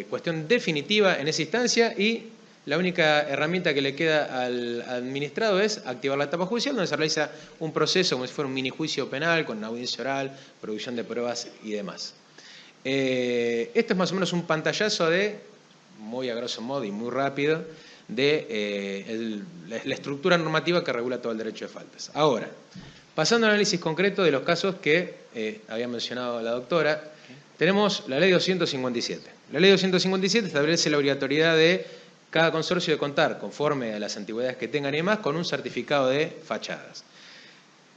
cuestión definitiva en esa instancia y la única herramienta que le queda al administrado es activar la etapa judicial, donde se realiza un proceso como si fuera un minijuicio penal, con una audiencia oral, producción de pruebas y demás. Esto es más o menos un pantallazo de, muy a grosso modo y muy rápido, de la estructura normativa que regula todo el derecho de faltas. Ahora, pasando al análisis concreto de los casos que había mencionado la doctora, tenemos la ley 257. La ley 257 establece la obligatoriedad de cada consorcio debe contar, conforme a las antigüedades que tengan y demás, con un certificado de fachadas.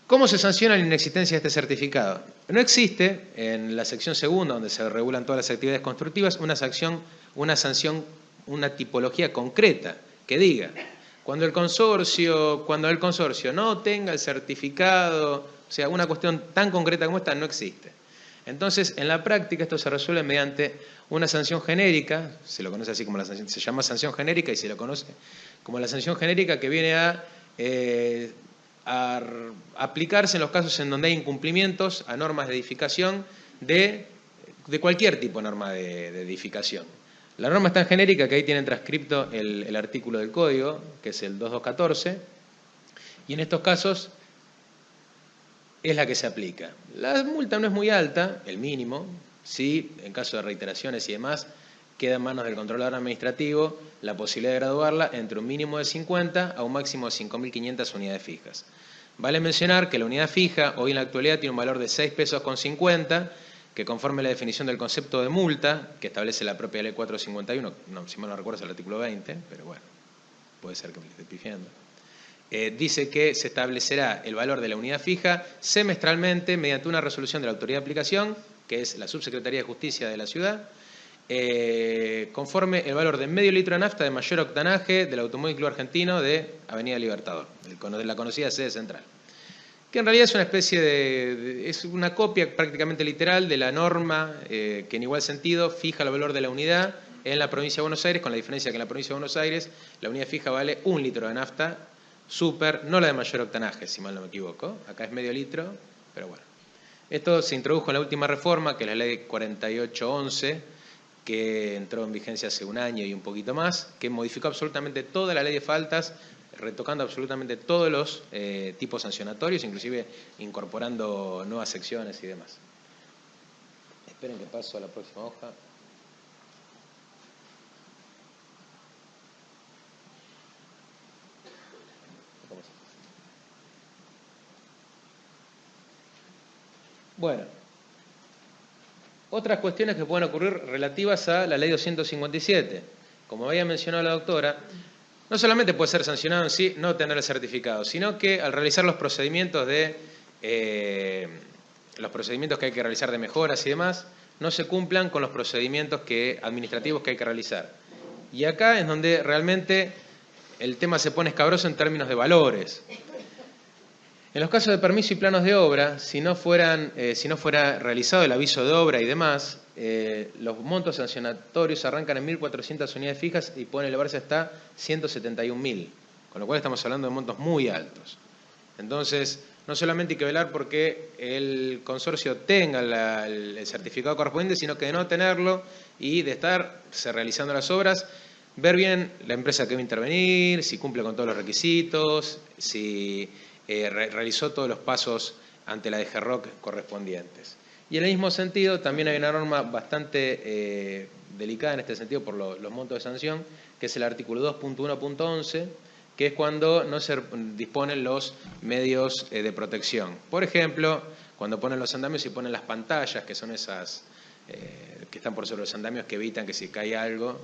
¿Cómo se sanciona la inexistencia de este certificado? No existe, en la sección segunda, donde se regulan todas las actividades constructivas, una sanción, una tipología concreta que diga, cuando el consorcio no tenga el certificado, o sea, una cuestión tan concreta como esta no existe. Entonces, en la práctica esto se resuelve mediante una sanción genérica, se lo conoce así como la sanción, se llama sanción genérica y se lo conoce como la sanción genérica que viene a aplicarse en los casos en donde hay incumplimientos a normas de edificación de cualquier tipo de norma de edificación. La norma es tan genérica que ahí tienen transcripto el artículo del código, que es el 2214, y en estos casos es la que se aplica. La multa no es muy alta, el mínimo, sí, en caso de reiteraciones y demás, queda en manos del controlador administrativo la posibilidad de graduarla entre un mínimo de 50 a un máximo de 5.500 unidades fijas. Vale mencionar que la unidad fija hoy en la actualidad tiene un valor de 6,50 pesos, que conforme a la definición del concepto de multa, que establece la propia ley 451, no, si mal no recuerdo es el artículo 20, pero bueno, puede ser que me esté pifiando, dice que se establecerá el valor de la unidad fija semestralmente mediante una resolución de la autoridad de aplicación, que es la Subsecretaría de Justicia de la ciudad, conforme el valor de medio litro de nafta de mayor octanaje del Automóvil Club Argentino de Avenida Libertador, de la conocida sede central. Que en realidad es una especie es una copia prácticamente literal de la norma que en igual sentido fija el valor de la unidad en la provincia de Buenos Aires, con la diferencia que en la provincia de Buenos Aires la unidad fija vale 1 litro de nafta super, no la de mayor octanaje, si mal no me equivoco. Acá es medio litro, pero bueno. Esto se introdujo en la última reforma, que es la ley 4811, que entró en vigencia hace un año y un poquito más, que modificó absolutamente toda la ley de faltas, retocando absolutamente todos los tipos sancionatorios, inclusive incorporando nuevas secciones y demás. Esperen que paso a la próxima hoja. Bueno, otras cuestiones que pueden ocurrir relativas a la ley 257. Como había mencionado la doctora, no solamente puede ser sancionado en sí no tener el certificado, sino que al realizar los procedimientos que hay que realizar de mejoras y demás, no se cumplan con los procedimientos administrativos que hay que realizar. Y acá es donde realmente el tema se pone escabroso en términos de valores. En los casos de permiso y planos de obra, si no fuera realizado el aviso de obra y demás, los montos sancionatorios arrancan en 1.400 unidades fijas y pueden elevarse hasta 171.000, con lo cual estamos hablando de montos muy altos. Entonces, no solamente hay que velar porque el consorcio tenga el certificado correspondiente, sino que de no tenerlo y de estarse realizando las obras, ver bien la empresa que va a intervenir, si cumple con todos los requisitos, si realizó todos los pasos ante la DGROC correspondientes. Y en el mismo sentido, también hay una norma bastante delicada en este sentido por los montos de sanción, que es el artículo 2.1.11, que es cuando no se disponen los medios de protección. Por ejemplo, cuando ponen los andamios y ponen las pantallas, que son esas que están por sobre los andamios que evitan que si cae algo.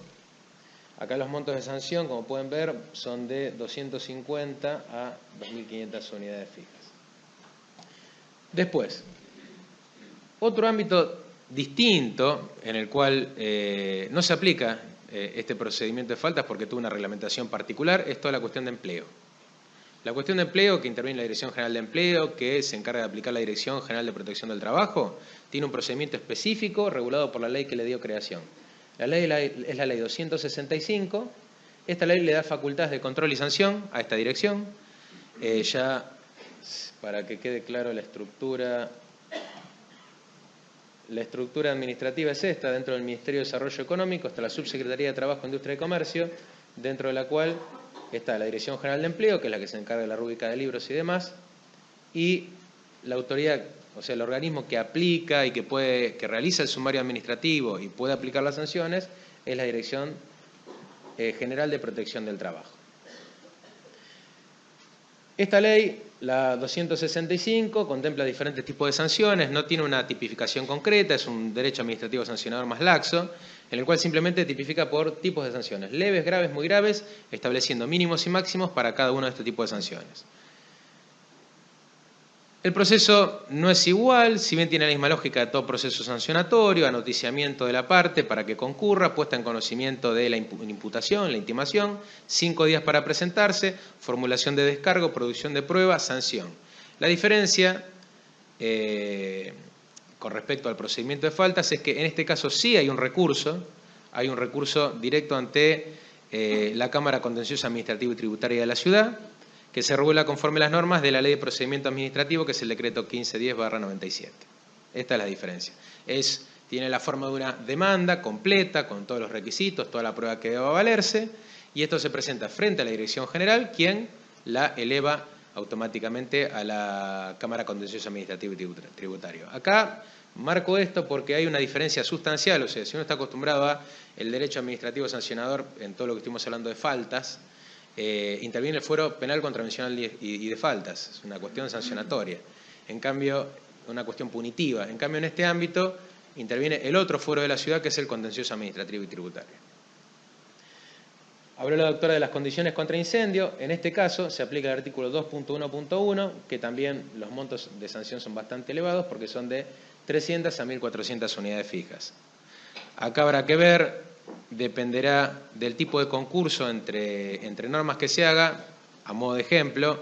Acá los montos de sanción, como pueden ver, son de 250 a 2.500 unidades fijas. Después, otro ámbito distinto en el cual no se aplica este procedimiento de faltas porque tuvo una reglamentación particular es toda la cuestión de empleo. La cuestión de empleo que interviene la Dirección General de Empleo, que se encarga de aplicar la Dirección General de Protección del Trabajo, tiene un procedimiento específico regulado por la ley que le dio creación. La ley es la ley 265. Esta ley le da facultades de control y sanción a esta dirección. Ya, para que quede claro la estructura administrativa es esta. Dentro del Ministerio de Desarrollo Económico está la Subsecretaría de Trabajo, Industria y Comercio, dentro de la cual está la Dirección General de Empleo, que es la que se encarga de la rúbrica de libros y demás, y la autoridad, o sea, el organismo que aplica y que realiza el sumario administrativo y puede aplicar las sanciones, es la Dirección General de Protección del Trabajo. Esta ley, la 265, contempla diferentes tipos de sanciones, no tiene una tipificación concreta, es un derecho administrativo sancionador más laxo, en el cual simplemente tipifica por tipos de sanciones, leves, graves, muy graves, estableciendo mínimos y máximos para cada uno de estos tipos de sanciones. El proceso no es igual, si bien tiene la misma lógica de todo proceso sancionatorio, anoticiamiento de la parte para que concurra, puesta en conocimiento de la imputación, la intimación, 5 días para presentarse, formulación de descargo, producción de prueba, sanción. La diferencia con respecto al procedimiento de faltas es que en este caso sí hay un recurso directo ante la Cámara Contenciosa Administrativa y Tributaria de la Ciudad, que se regula conforme a las normas de la Ley de Procedimiento Administrativo, que es el decreto 1510/97. Esta es la diferencia. Tiene la forma de una demanda completa, con todos los requisitos, toda la prueba que deba valerse, y esto se presenta frente a la Dirección General, quien la eleva automáticamente a la Cámara Contenciosa Administrativa y Tributaria. Acá marco esto porque hay una diferencia sustancial, o sea, si uno está acostumbrado a el derecho administrativo sancionador en todo lo que estuvimos hablando de faltas, interviene el fuero penal contravencional y de faltas, es una cuestión sancionatoria, en cambio, una cuestión punitiva. En cambio, en este ámbito interviene el otro fuero de la ciudad, que es el contencioso administrativo y tributario. Habló la doctora de las condiciones contra incendio. En este caso se aplica el artículo 2.1.1, que también los montos de sanción son bastante elevados porque son de 300 a 1.400 unidades fijas. Acá habrá que ver, dependerá del tipo de concurso entre normas que se haga. A modo de ejemplo,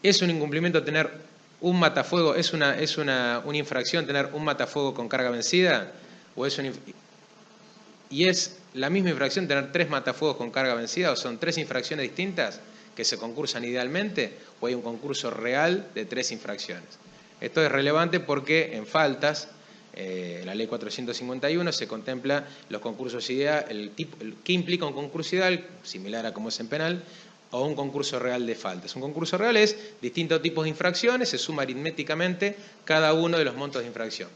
¿es un incumplimiento tener un matafuego, es una infracción tener un matafuego con carga vencida? ¿Y es la misma infracción tener 3 matafuegos con carga vencida, o son 3 infracciones distintas que se concursan idealmente, o hay un concurso real de 3 infracciones? Esto es relevante porque en faltas, la ley 451 se contempla los concursos ideales, ¿qué implica un concurso ideal? Similar a como es en penal, o un concurso real de faltas. Un concurso real es distintos tipos de infracciones, se suma aritméticamente cada uno de los montos de infracción.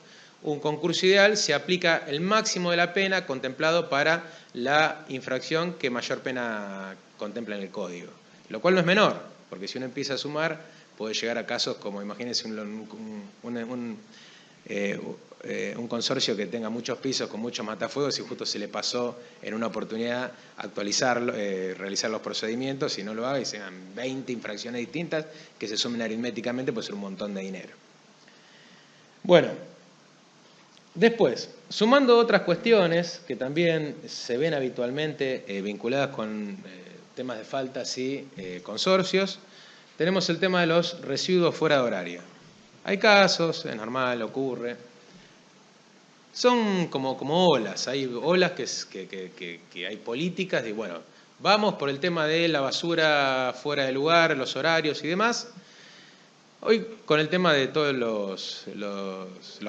Un concurso ideal se aplica el máximo de la pena contemplado para la infracción que mayor pena contempla en el código. Lo cual no es menor, porque si uno empieza a sumar, puede llegar a casos como, imagínense, un consorcio que tenga muchos pisos con muchos matafuegos y justo se le pasó en una oportunidad actualizarlo, realizar los procedimientos, y no lo haga y sean 20 infracciones distintas que se sumen aritméticamente, puede ser un montón de dinero. Bueno, después, sumando otras cuestiones que también se ven habitualmente vinculadas con temas de faltas y consorcios, tenemos el tema de los residuos fuera de horario. Hay casos, es normal, ocurre. Son como olas, hay olas que hay políticas de, bueno, vamos por el tema de la basura fuera de lugar, los horarios y demás. Hoy con el tema de todos los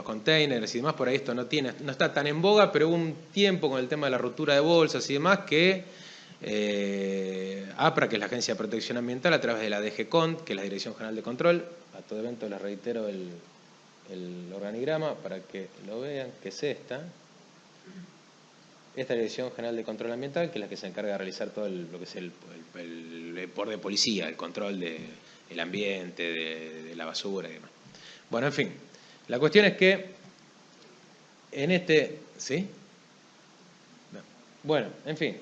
containers y demás, por ahí esto no está tan en boga, pero hubo un tiempo con el tema de la rotura de bolsas y demás que APRA, que es la Agencia de Protección Ambiental, a través de la DGCONT, que es la Dirección General de Control, a todo evento les reitero el organigrama para que lo vean, que es esta Dirección General de Control Ambiental, que es la que se encarga de realizar todo lo que es el poder de policía, el control del ambiente, de la basura y demás. Bueno, en fin, la cuestión es que en ¿sí? Bueno, en fin,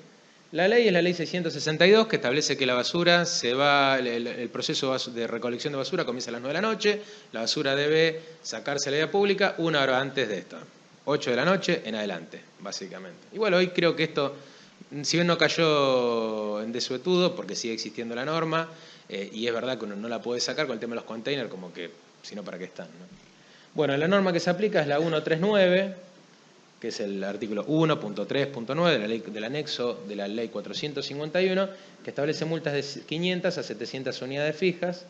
la ley es la ley 662, que establece que la basura el proceso de recolección de basura comienza a las 9 de la noche, la basura debe sacarse a la vía pública 1 hora antes de esto, 8 de la noche en adelante, básicamente. Y bueno, hoy creo que esto, si bien no cayó en desuetudo, porque sigue existiendo la norma, y es verdad que uno no la puede sacar con el tema de los containers, como que, si no, ¿para qué están, no? Bueno, la norma que se aplica es la 139, que es el artículo 1.3.9 del anexo de la ley 451, que establece multas de 500 a 700 unidades fijas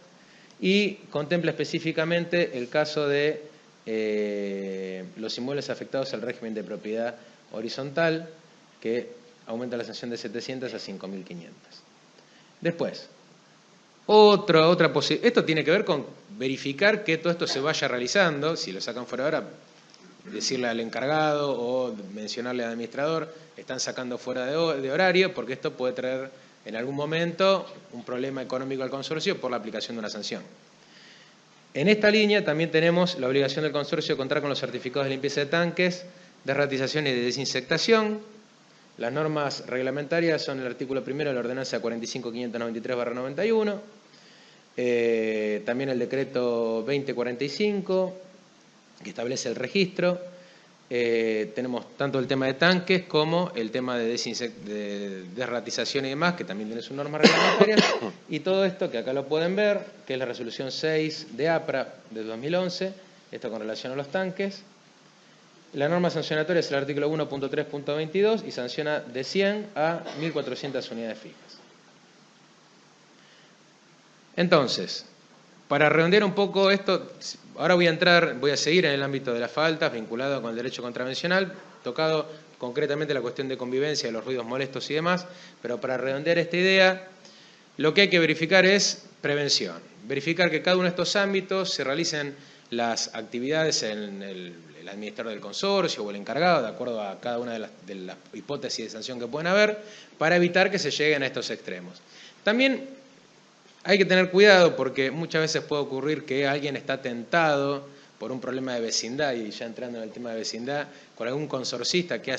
y contempla específicamente el caso de los inmuebles afectados al régimen de propiedad horizontal, que aumenta la sanción de 700 a 5.500. Después, otra posibilidad. Esto tiene que ver con verificar que todo esto se vaya realizando. Si lo sacan fuera ahora, decirle al encargado o mencionarle al administrador, están sacando fuera de horario, porque esto puede traer en algún momento un problema económico al consorcio por la aplicación de una sanción. En esta línea también tenemos la obligación del consorcio de contar con los certificados de limpieza de tanques de ratización y de desinsectación. Las normas reglamentarias son el artículo 1 de la ordenanza 45.593/91, también el decreto 2045, que establece el registro. Tenemos tanto el tema de tanques como el tema de desratización y demás, que también tiene sus normas reglamentarias, y todo esto que acá lo pueden ver, que es la resolución 6 de APRA de 2011, esto con relación a los tanques. La norma sancionatoria es el artículo 1.3.22 y sanciona de 100 a 1.400 unidades fijas. Entonces, para redondear un poco esto, ahora voy a seguir en el ámbito de las faltas, vinculado con el derecho contravencional, tocado concretamente la cuestión de convivencia, los ruidos molestos y demás, pero para redondear esta idea, lo que hay que verificar es prevención. Verificar que cada uno de estos ámbitos se realicen las actividades en el administrador del consorcio o el encargado, de acuerdo a cada una de las hipótesis de sanción que pueden haber, para evitar que se lleguen a estos extremos. También hay que tener cuidado porque muchas veces puede ocurrir que alguien está tentado por un problema de vecindad, y ya entrando en el tema de vecindad, con algún consorcista que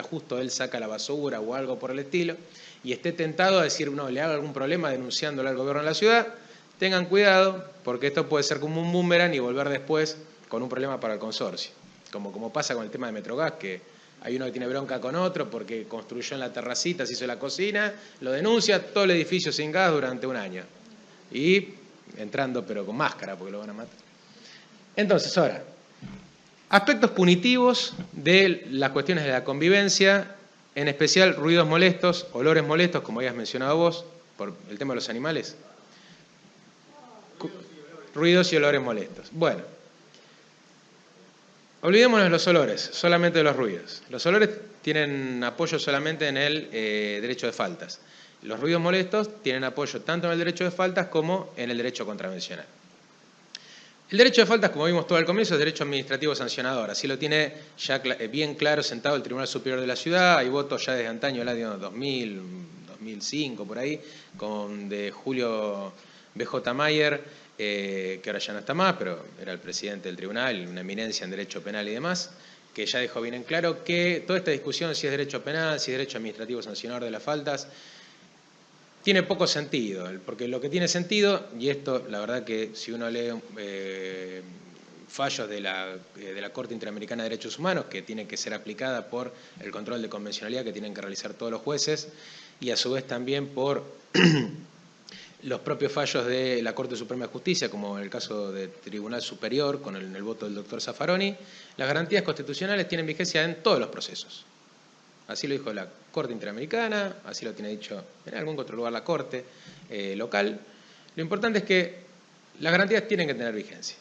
justo él saca la basura o algo por el estilo, y esté tentado a decir, no, le haga algún problema denunciándole al gobierno de la ciudad. Tengan cuidado, porque esto puede ser como un boomerang y volver después con un problema para el consorcio. Como pasa con el tema de Metrogas, que hay uno que tiene bronca con otro porque construyó en la terracita, se hizo la cocina, lo denuncia, todo el edificio sin gas durante un año. Y entrando pero con máscara porque lo van a matar. Entonces, ahora, aspectos punitivos de las cuestiones de la convivencia, en especial ruidos molestos, olores molestos, como habías mencionado vos, por el tema de los animales. Ruidos y olores molestos. Bueno, olvidémonos de los olores, solamente de los ruidos. Los olores tienen apoyo solamente en el derecho de faltas. Los ruidos molestos tienen apoyo tanto en el derecho de faltas como en el derecho contravencional. El derecho de faltas, como vimos todo al comienzo, es derecho administrativo sancionador. Así lo tiene ya bien claro sentado el Tribunal Superior de la Ciudad. Hay votos ya desde antaño, el año 2000, 2005, por ahí, de Julio B.J. Mayer, que ahora ya no está más, pero era el presidente del tribunal, una eminencia en derecho penal y demás, que ya dejó bien en claro que toda esta discusión, si es derecho penal, si es derecho administrativo sancionador de las faltas, tiene poco sentido, porque lo que tiene sentido, y esto la verdad que si uno lee fallos de la Corte Interamericana de Derechos Humanos, que tiene que ser aplicada por el control de convencionalidad que tienen que realizar todos los jueces, y a su vez también por los propios fallos de la Corte Suprema de Justicia, como en el caso del Tribunal Superior, con el voto del doctor Zaffaroni, las garantías constitucionales tienen vigencia en todos los procesos. Así lo dijo la Corte Interamericana, así lo tiene dicho en algún otro lugar la Corte local. Lo importante es que las garantías tienen que tener vigencia.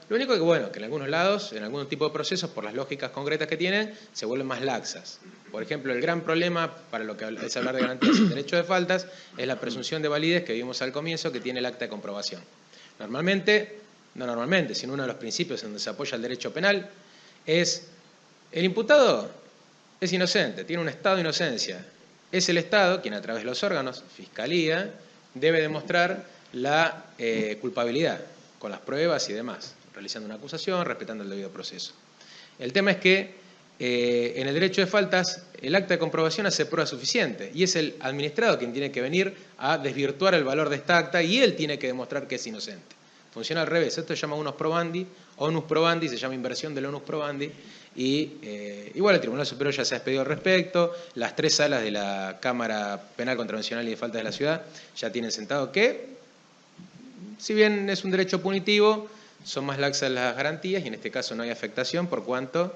Lo único que, bueno, que en algunos lados, en algún tipo de procesos, por las lógicas concretas que tienen, se vuelven más laxas. Por ejemplo, el gran problema para lo que es hablar de garantías en derecho de faltas es la presunción de validez que vimos al comienzo, que tiene el acta de comprobación. Normalmente, sino uno de los principios en donde se apoya el derecho penal, es el imputado es inocente, tiene un estado de inocencia. Es el Estado quien, a través de los órganos, Fiscalía, debe demostrar la culpabilidad con las pruebas y demás, realizando una acusación, respetando el debido proceso. El tema es que en el derecho de faltas el acta de comprobación hace prueba suficiente y es el administrado quien tiene que venir a desvirtuar el valor de esta acta y él tiene que demostrar que es inocente. Funciona al revés, esto se llama onus probandi, se llama inversión del onus probandi y igual el Tribunal Superior ya se ha expedido al respecto, las 3 salas de la Cámara Penal Contravencional y de Faltas de la Ciudad ya tienen sentado que, si bien es un derecho punitivo, son más laxas las garantías y en este caso no hay afectación por cuanto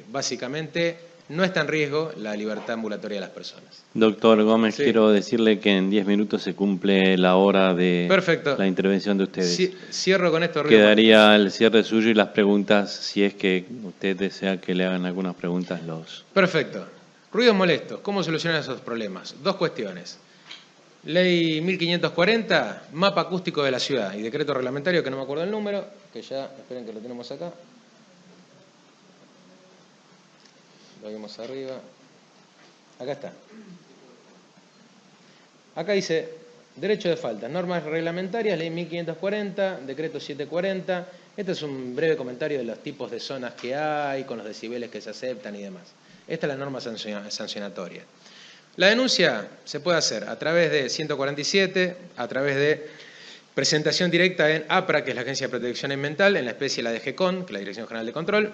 básicamente no está en riesgo la libertad ambulatoria de las personas. Doctor Gómez, Sí. quiero decirle que en 10 minutos se cumple la hora de Perfecto. la intervención de ustedes. Cierro con esto. Quedaría el cierre suyo y las preguntas, si es que usted desea que le hagan algunas preguntas. Perfecto. Ruidos molestos, ¿cómo solucionar esos problemas? 2 cuestiones. Ley 1540, mapa acústico de la ciudad y decreto reglamentario, que no me acuerdo el número, que ya, esperen que lo tenemos acá. Lo vemos arriba. Acá está. Acá dice Derecho de faltas, normas reglamentarias, ley 1540, decreto 740. Este es un breve comentario de los tipos de zonas que hay, con los decibeles que se aceptan y demás. Esta es la norma sancionatoria. La denuncia se puede hacer a través de 147, a través de presentación directa en APRA, que es la Agencia de Protección Ambiental, en la especie la DGCON, que es la Dirección General de Control,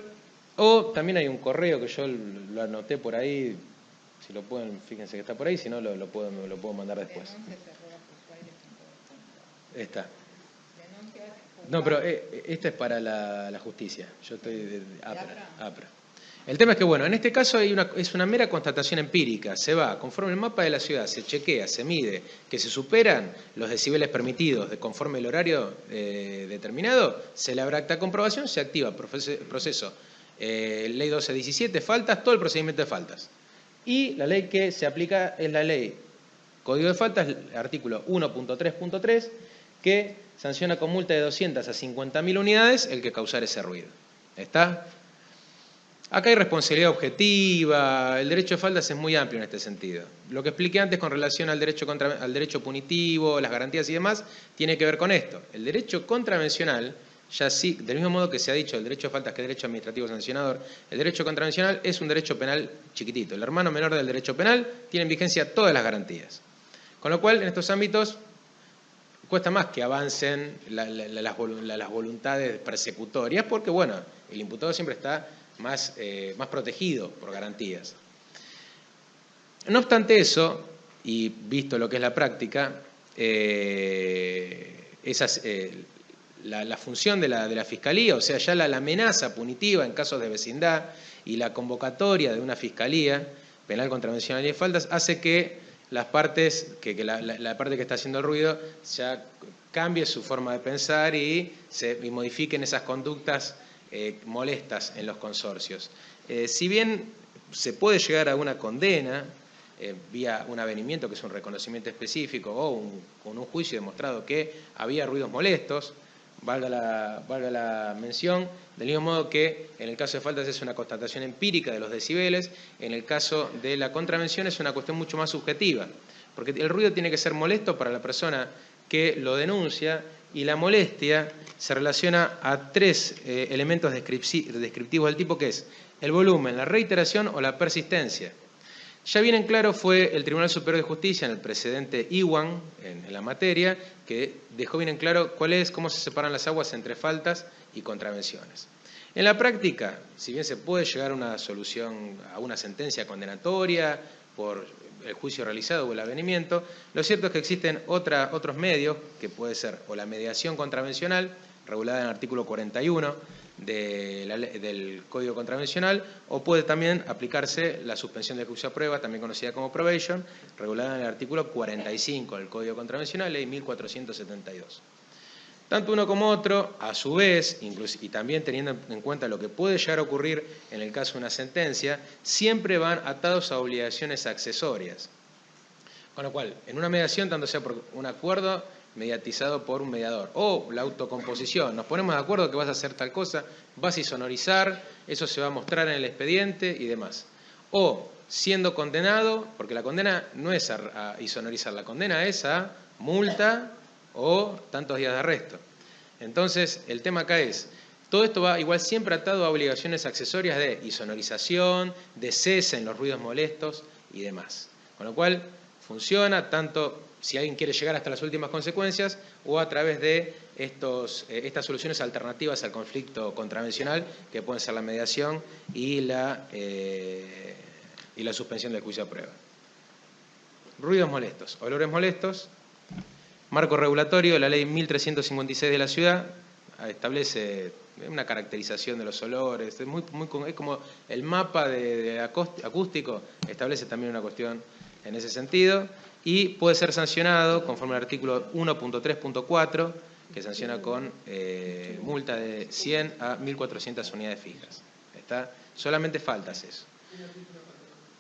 o también hay un correo que yo lo anoté por ahí, si lo pueden, fíjense que está por ahí, si no lo puedo mandar después. Está. No, pero esta es para la justicia, yo estoy de APRA. El tema es que, bueno, en este caso es una mera constatación empírica. Se va, conforme el mapa de la ciudad, se chequea, se mide, que se superan los decibeles permitidos conforme el horario determinado, se le habrá acta de comprobación, se activa proceso ley 1217, faltas, todo el procedimiento de faltas. Y la ley que se aplica es la ley Código de Faltas, el artículo 1.3.3, que sanciona con multa de 200 a 50.000 unidades el que causar ese ruido. ¿Está? Acá hay responsabilidad objetiva, el derecho de faltas es muy amplio en este sentido. Lo que expliqué antes con relación al derecho punitivo, las garantías y demás, tiene que ver con esto. El derecho contravencional, ya sí, del mismo modo que se ha dicho el derecho de faltas que es derecho administrativo sancionador, el derecho contravencional es un derecho penal chiquitito. El hermano menor del derecho penal tiene en vigencia todas las garantías. Con lo cual, en estos ámbitos, cuesta más que avancen las voluntades persecutorias, porque, bueno, el imputado siempre está más protegido por garantías. No obstante eso, y visto lo que es la práctica, la función de la Fiscalía, o sea, ya la amenaza punitiva en casos de vecindad y la convocatoria de una Fiscalía penal contravencional y de faltas hace que las partes, la parte que está haciendo el ruido ya cambie su forma de pensar y modifiquen esas conductas molestas en los consorcios. Si bien se puede llegar a una condena vía un avenimiento, que es un reconocimiento específico, o con un juicio demostrado que había ruidos molestos, valga la mención, del mismo modo que en el caso de faltas es una constatación empírica de los decibeles, en el caso de la contravención es una cuestión mucho más subjetiva, porque el ruido tiene que ser molesto para la persona que lo denuncia, y la molestia se relaciona a tres elementos descriptivos del tipo, que es el volumen, la reiteración o la persistencia. Ya bien en claro fue el Tribunal Superior de Justicia en el precedente Iwan en la materia, que dejó bien en claro cómo se separan las aguas entre faltas y contravenciones. En la práctica, si bien se puede llegar a una solución, a una sentencia condenatoria por el juicio realizado o el avenimiento, lo cierto es que existen otros medios, que puede ser o la mediación contravencional, regulada en el artículo 41 del Código Contravencional, o puede también aplicarse la suspensión del juicio a prueba, también conocida como probation, regulada en el artículo 45 del Código Contravencional, ley 1472. Tanto uno como otro, a su vez, y también teniendo en cuenta lo que puede llegar a ocurrir en el caso de una sentencia, siempre van atados a obligaciones accesorias. Con lo cual, en una mediación, tanto sea por un acuerdo mediatizado por un mediador, o la autocomposición, nos ponemos de acuerdo que vas a hacer tal cosa, vas a insonorizar, eso se va a mostrar en el expediente y demás. O siendo condenado, porque la condena no es a insonorizar, la condena es a multa o tantos días de arresto. Entonces, el tema acá es, todo esto va igual siempre atado a obligaciones accesorias de insonorización, de cese en los ruidos molestos y demás. Con lo cual, funciona tanto si alguien quiere llegar hasta las últimas consecuencias o a través de estas soluciones alternativas al conflicto contravencional, que pueden ser la mediación y la suspensión del juicio a prueba. Ruidos molestos, olores molestos. Marco regulatorio, la ley 1356 de la ciudad establece una caracterización de los olores, es como el mapa de acústico, establece también una cuestión en ese sentido, y puede ser sancionado conforme al artículo 1.3.4, que sanciona con multa de 100 a 1.400 unidades fijas. ¿Está? Solamente faltas eso.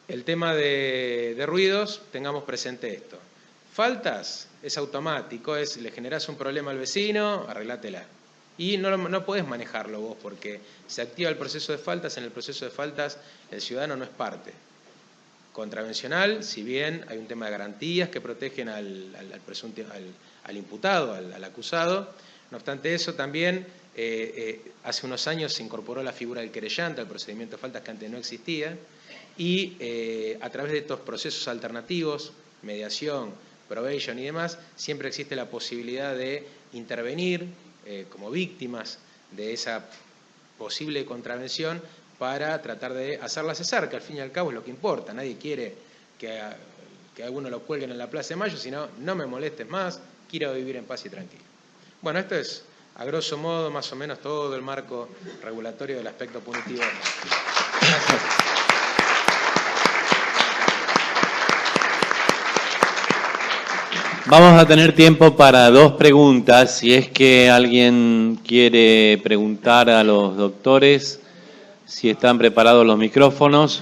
El tema de ruidos, tengamos presente esto. Faltas es automático, le generás un problema al vecino, arreglátela. Y no podés manejarlo vos, porque se activa el proceso de faltas, en el proceso de faltas el ciudadano no es parte. contravencional, si bien hay un tema de garantías que protegen al imputado, al acusado. No obstante eso, también hace unos años se incorporó la figura del querellante al procedimiento de faltas que antes no existía, y a través de estos procesos alternativos, mediación, probation y demás, siempre existe la posibilidad de intervenir como víctimas de esa posible contravención para tratar de hacerla cesar, que al fin y al cabo es lo que importa. Nadie quiere que a uno lo cuelguen en la Plaza de Mayo, sino no me molestes más, quiero vivir en paz y tranquilo. Bueno, esto es, a grosso modo, más o menos todo el marco regulatorio del aspecto punitivo. Gracias. Vamos a tener tiempo para 2 preguntas. Si es que alguien quiere preguntar a los doctores, si están preparados los micrófonos,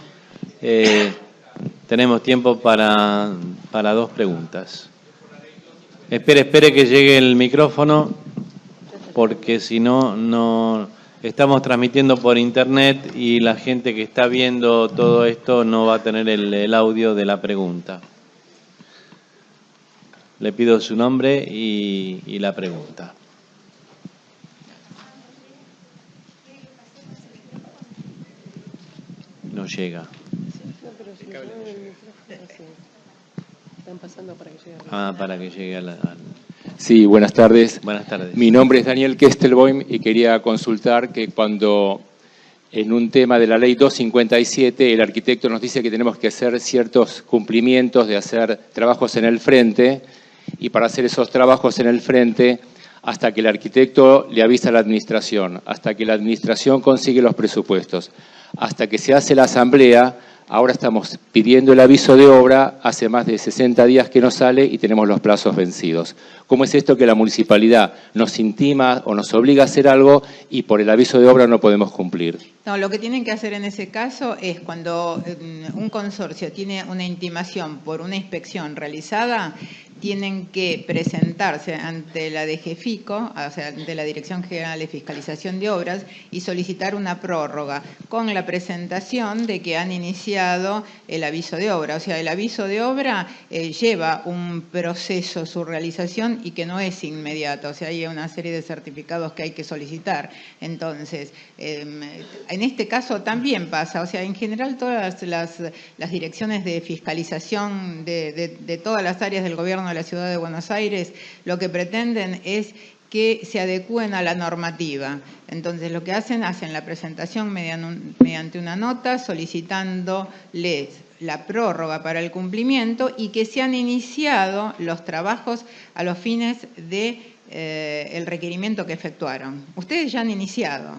tenemos tiempo para 2 preguntas. Espere que llegue el micrófono, porque si no estamos transmitiendo por internet y la gente que está viendo todo esto no va a tener el audio de la pregunta. Le pido su nombre y la pregunta. No llega. Están pasando para que llegue. Para que llegue al... Sí, buenas tardes. Buenas tardes. Mi nombre es Daniel Kestelboim y quería consultar que cuando en un tema de la ley 257 el arquitecto nos dice que tenemos que hacer ciertos cumplimientos de hacer trabajos en el frente, y para hacer esos trabajos en el frente, hasta que el arquitecto le avisa a la administración, hasta que la administración consigue los presupuestos, hasta que se hace la asamblea, ahora estamos pidiendo el aviso de obra, hace más de 60 días que no sale y tenemos los plazos vencidos. ¿Cómo es esto que la municipalidad nos intima o nos obliga a hacer algo y por el aviso de obra no podemos cumplir? No, lo que tienen que hacer en ese caso es cuando un consorcio tiene una intimación por una inspección realizada, tienen que presentarse ante la DGFICO, o sea, ante la Dirección General de Fiscalización de Obras, y solicitar una prórroga con la presentación de que han iniciado el aviso de obra. O sea, el aviso de obra lleva un proceso, su realización, y que no es inmediato. O sea, hay una serie de certificados que hay que solicitar. Entonces, en este caso también pasa. O sea, en general todas las direcciones de fiscalización de todas las áreas del gobierno de la Ciudad de Buenos Aires, lo que pretenden es que se adecúen a la normativa. Entonces, lo que hacen la presentación mediante una nota solicitándoles la prórroga para el cumplimiento y que se han iniciado los trabajos a los fines de el requerimiento que efectuaron. Ustedes ya han iniciado.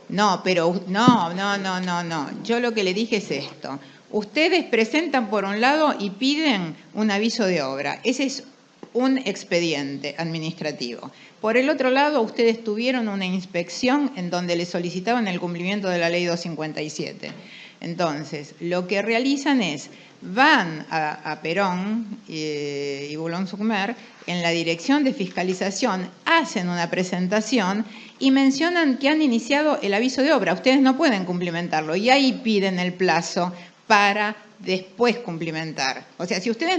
No, pero no. Yo lo que le dije es esto. Ustedes presentan por un lado y piden un aviso de obra. Ese es un expediente administrativo. Por el otro lado, ustedes tuvieron una inspección en donde les solicitaban el cumplimiento de la ley 257. Entonces, lo que realizan es, van a Perón y Boulogne-sur-Mer, en la dirección de fiscalización, hacen una presentación y mencionan que han iniciado el aviso de obra. Ustedes no pueden cumplimentarlo y ahí piden el plazo para después cumplimentar. O sea, si ustedes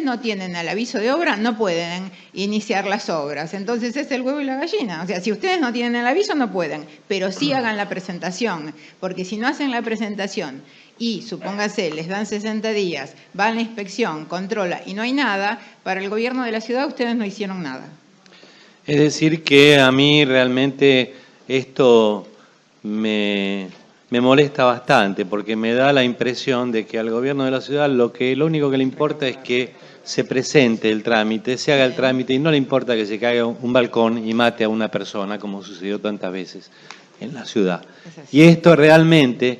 no tienen el aviso de obra, no pueden iniciar las obras. Entonces es el huevo y la gallina. O sea, si ustedes no tienen el aviso, no pueden. Pero sí hagan la presentación, porque si no hacen la presentación y, supóngase, les dan 60 días, va a la inspección, controla y no hay nada, para el gobierno de la ciudad ustedes no hicieron nada. Es decir que a mí realmente esto me molesta bastante, porque me da la impresión de que al gobierno de la ciudad lo único que le importa es que se presente el trámite, se haga el trámite y no le importa que se caiga un balcón y mate a una persona, como sucedió tantas veces en la ciudad. Y esto realmente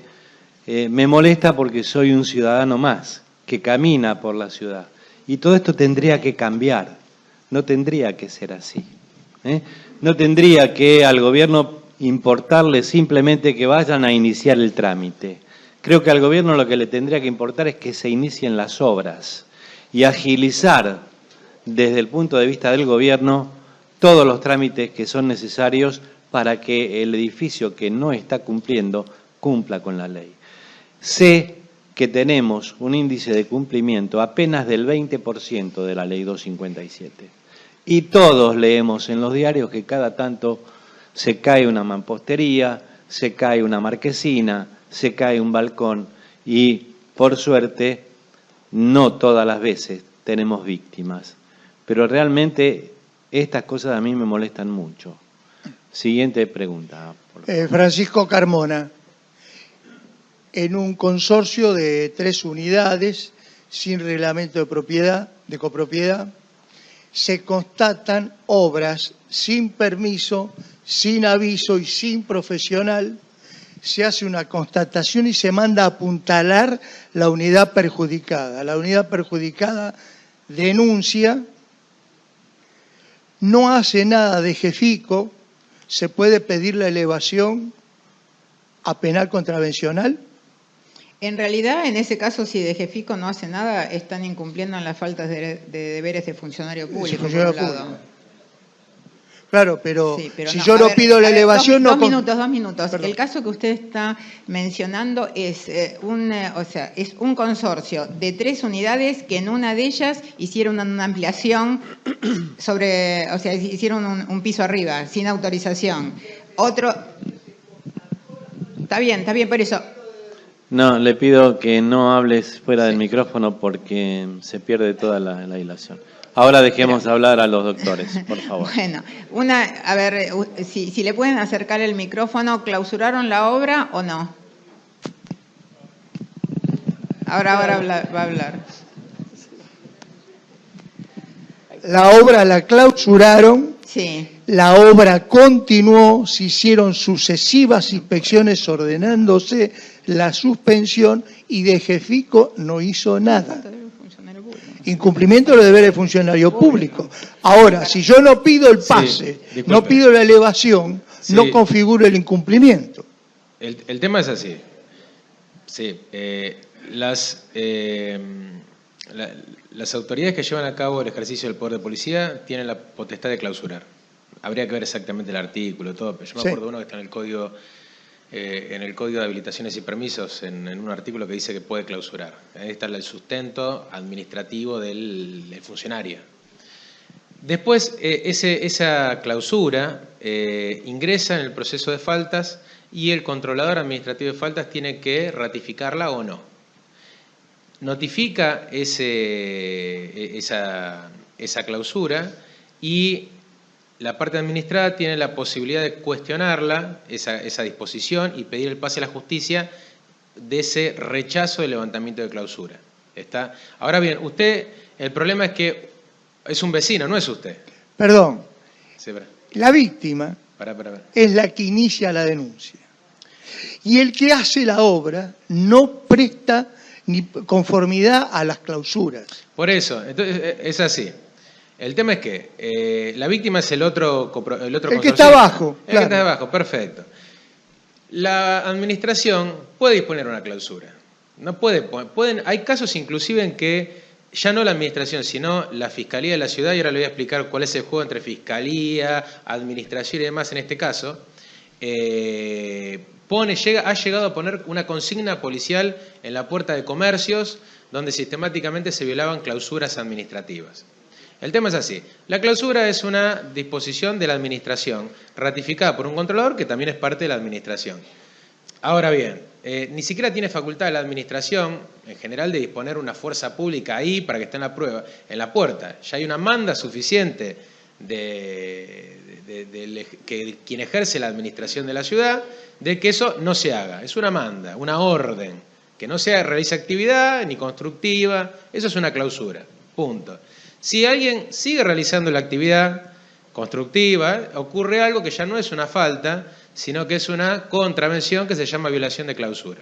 me molesta porque soy un ciudadano más que camina por la ciudad. Y todo esto tendría que cambiar, no tendría que ser así. No tendría que al gobierno importarle simplemente que vayan a iniciar el trámite. Creo que al gobierno lo que le tendría que importar es que se inicien las obras y agilizar desde el punto de vista del gobierno todos los trámites que son necesarios para que el edificio que no está cumpliendo cumpla con la ley. Sé que tenemos un índice de cumplimiento apenas del 20% de la ley 257. Y todos leemos en los diarios que cada tanto se cae una mampostería, se cae una marquesina, se cae un balcón y, por suerte, no todas las veces tenemos víctimas. Pero realmente estas cosas a mí me molestan mucho. Siguiente pregunta. Francisco Carmona. En un consorcio de 3 unidades, sin reglamento de copropiedad, se constatan obras sin permiso, sin aviso y sin profesional. Se hace una constatación y se manda a apuntalar la unidad perjudicada. La unidad perjudicada denuncia, no hace nada de Jefico, se puede pedir la elevación a penal contravencional. En realidad, en ese caso, si de Jefico no hace nada, están incumpliendo en las faltas de deberes de funcionario público, por un lado. Claro, pero, Sí, pero si no, yo no pido la elevación... Dos no minutos. Perdón. El caso que usted está mencionando es, es un consorcio de 3 unidades que en una de ellas hicieron una ampliación sobre, o sea, hicieron un piso arriba, sin autorización. Otro... Está bien, por eso... No, le pido que no hables fuera del micrófono porque se pierde toda la hilación. Ahora dejemos hablar a los doctores, por favor. Bueno, a ver, si le pueden acercar el micrófono, ¿clausuraron la obra o no? Ahora va a hablar. La obra la clausuraron, Sí. la obra continuó, se hicieron sucesivas inspecciones ordenándose la suspensión y de Jefico no hizo nada. Incumplimiento de los deberes de funcionario público. Ahora, si yo no pido el pase, no pido la elevación, no configuro el incumplimiento. El tema es así. Sí, las autoridades que llevan a cabo el ejercicio del poder de policía tienen la potestad de clausurar. Habría que ver exactamente el artículo, todo, pero yo me acuerdo de uno que está en el Código de Habilitaciones y Permisos, en un artículo que dice que puede clausurar. Ahí está el sustento administrativo del funcionario. Después, esa clausura ingresa en el proceso de faltas y el controlador administrativo de faltas tiene que ratificarla o no. Notifica esa clausura y la parte administrada tiene la posibilidad de cuestionarla, esa disposición, y pedir el pase a la justicia de ese rechazo del levantamiento de clausura. ¿Está? Ahora bien, usted, el problema es que es un vecino, no es usted. Perdón, Sí, la víctima para. es la que inicia la denuncia. Y el que hace la obra no presta ni conformidad a las clausuras. Por eso, entonces, es así. El tema es que la víctima es el otro El que está abajo. El que está abajo, perfecto. La administración puede disponer una clausura. No hay casos inclusive en que ya no la administración, sino la Fiscalía de la ciudad, y ahora le voy a explicar cuál es el juego entre Fiscalía, Administración y demás en este caso, ha llegado a poner una consigna policial en la puerta de comercios donde sistemáticamente se violaban clausuras administrativas. El tema es así, la clausura es una disposición de la administración, ratificada por un controlador que también es parte de la administración. Ahora bien, ni siquiera tiene facultad la administración, en general, de disponer una fuerza pública ahí para que esté en la puerta. Ya hay una manda suficiente que quien ejerce la administración de la ciudad, de que eso no se haga. Es una manda, una orden, que no se realice actividad ni constructiva, eso es una clausura, punto. Si alguien sigue realizando la actividad constructiva, ocurre algo que ya no es una falta, sino que es una contravención que se llama violación de clausura.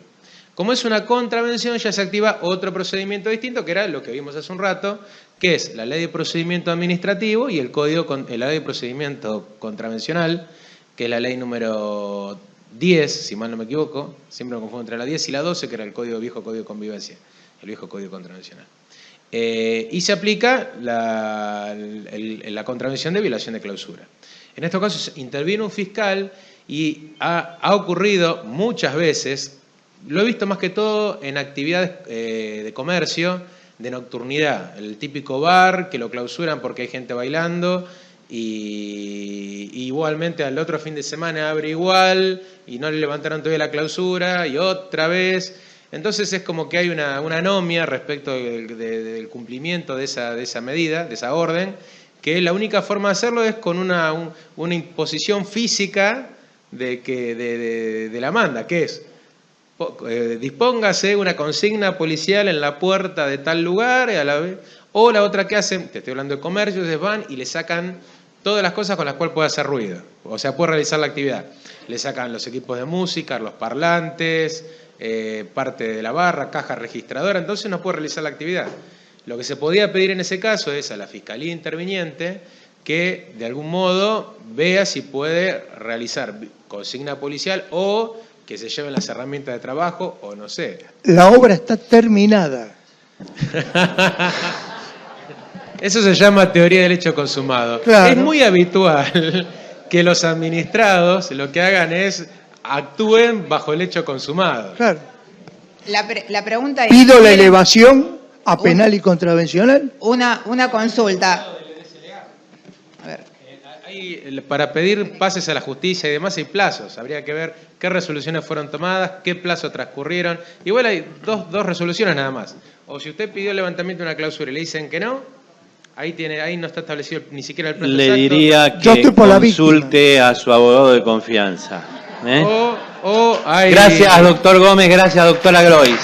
Como es una contravención, ya se activa otro procedimiento distinto, que era lo que vimos hace un rato, que es la Ley de Procedimiento Administrativo y la Ley de Procedimiento Contravencional, que es la ley número 10, si mal no me equivoco, siempre me confundo entre la 10 y la 12, que era el viejo Código de Convivencia, el viejo Código Contravencional. Y se aplica la contravención de violación de clausura. En estos casos interviene un fiscal y ha ocurrido muchas veces, lo he visto más que todo en actividades de comercio, de nocturnidad, el típico bar que lo clausuran porque hay gente bailando y igualmente al otro fin de semana abre igual y no le levantaron todavía la clausura y otra vez. Entonces es como que hay una anomia respecto del cumplimiento de esa medida, de esa orden, que la única forma de hacerlo es con una imposición física de la manda, que es dispóngase una consigna policial en la puerta de tal lugar, o la otra que hacen, te estoy hablando de comercio, ustedes van y le sacan todas las cosas con las cuales puede hacer ruido, o sea, puede realizar la actividad. Le sacan los equipos de música, los parlantes, parte de la barra, caja registradora, entonces no puede realizar la actividad. Lo que se podía pedir en ese caso es a la Fiscalía Interviniente que de algún modo vea si puede realizar consigna policial o que se lleven las herramientas de trabajo o no sé. La obra está terminada. Eso se llama teoría del hecho consumado. Claro. Es muy habitual que los administrados lo que hagan es actúen bajo el hecho consumado. Claro. La pregunta es... Pido la elevación a penal y contravencional. Una consulta. A ver. Para pedir pases a la justicia y demás hay plazos. Habría que ver qué resoluciones fueron tomadas, qué plazo transcurrieron. Igual hay dos resoluciones nada más. O si usted pidió el levantamiento de una clausura y le dicen que no, ahí no está establecido ni siquiera el plazo Le exacto. diría Yo que estoy por la consulte a su abogado de confianza. O hay... Gracias, doctor Gómez. Gracias, doctora Grois.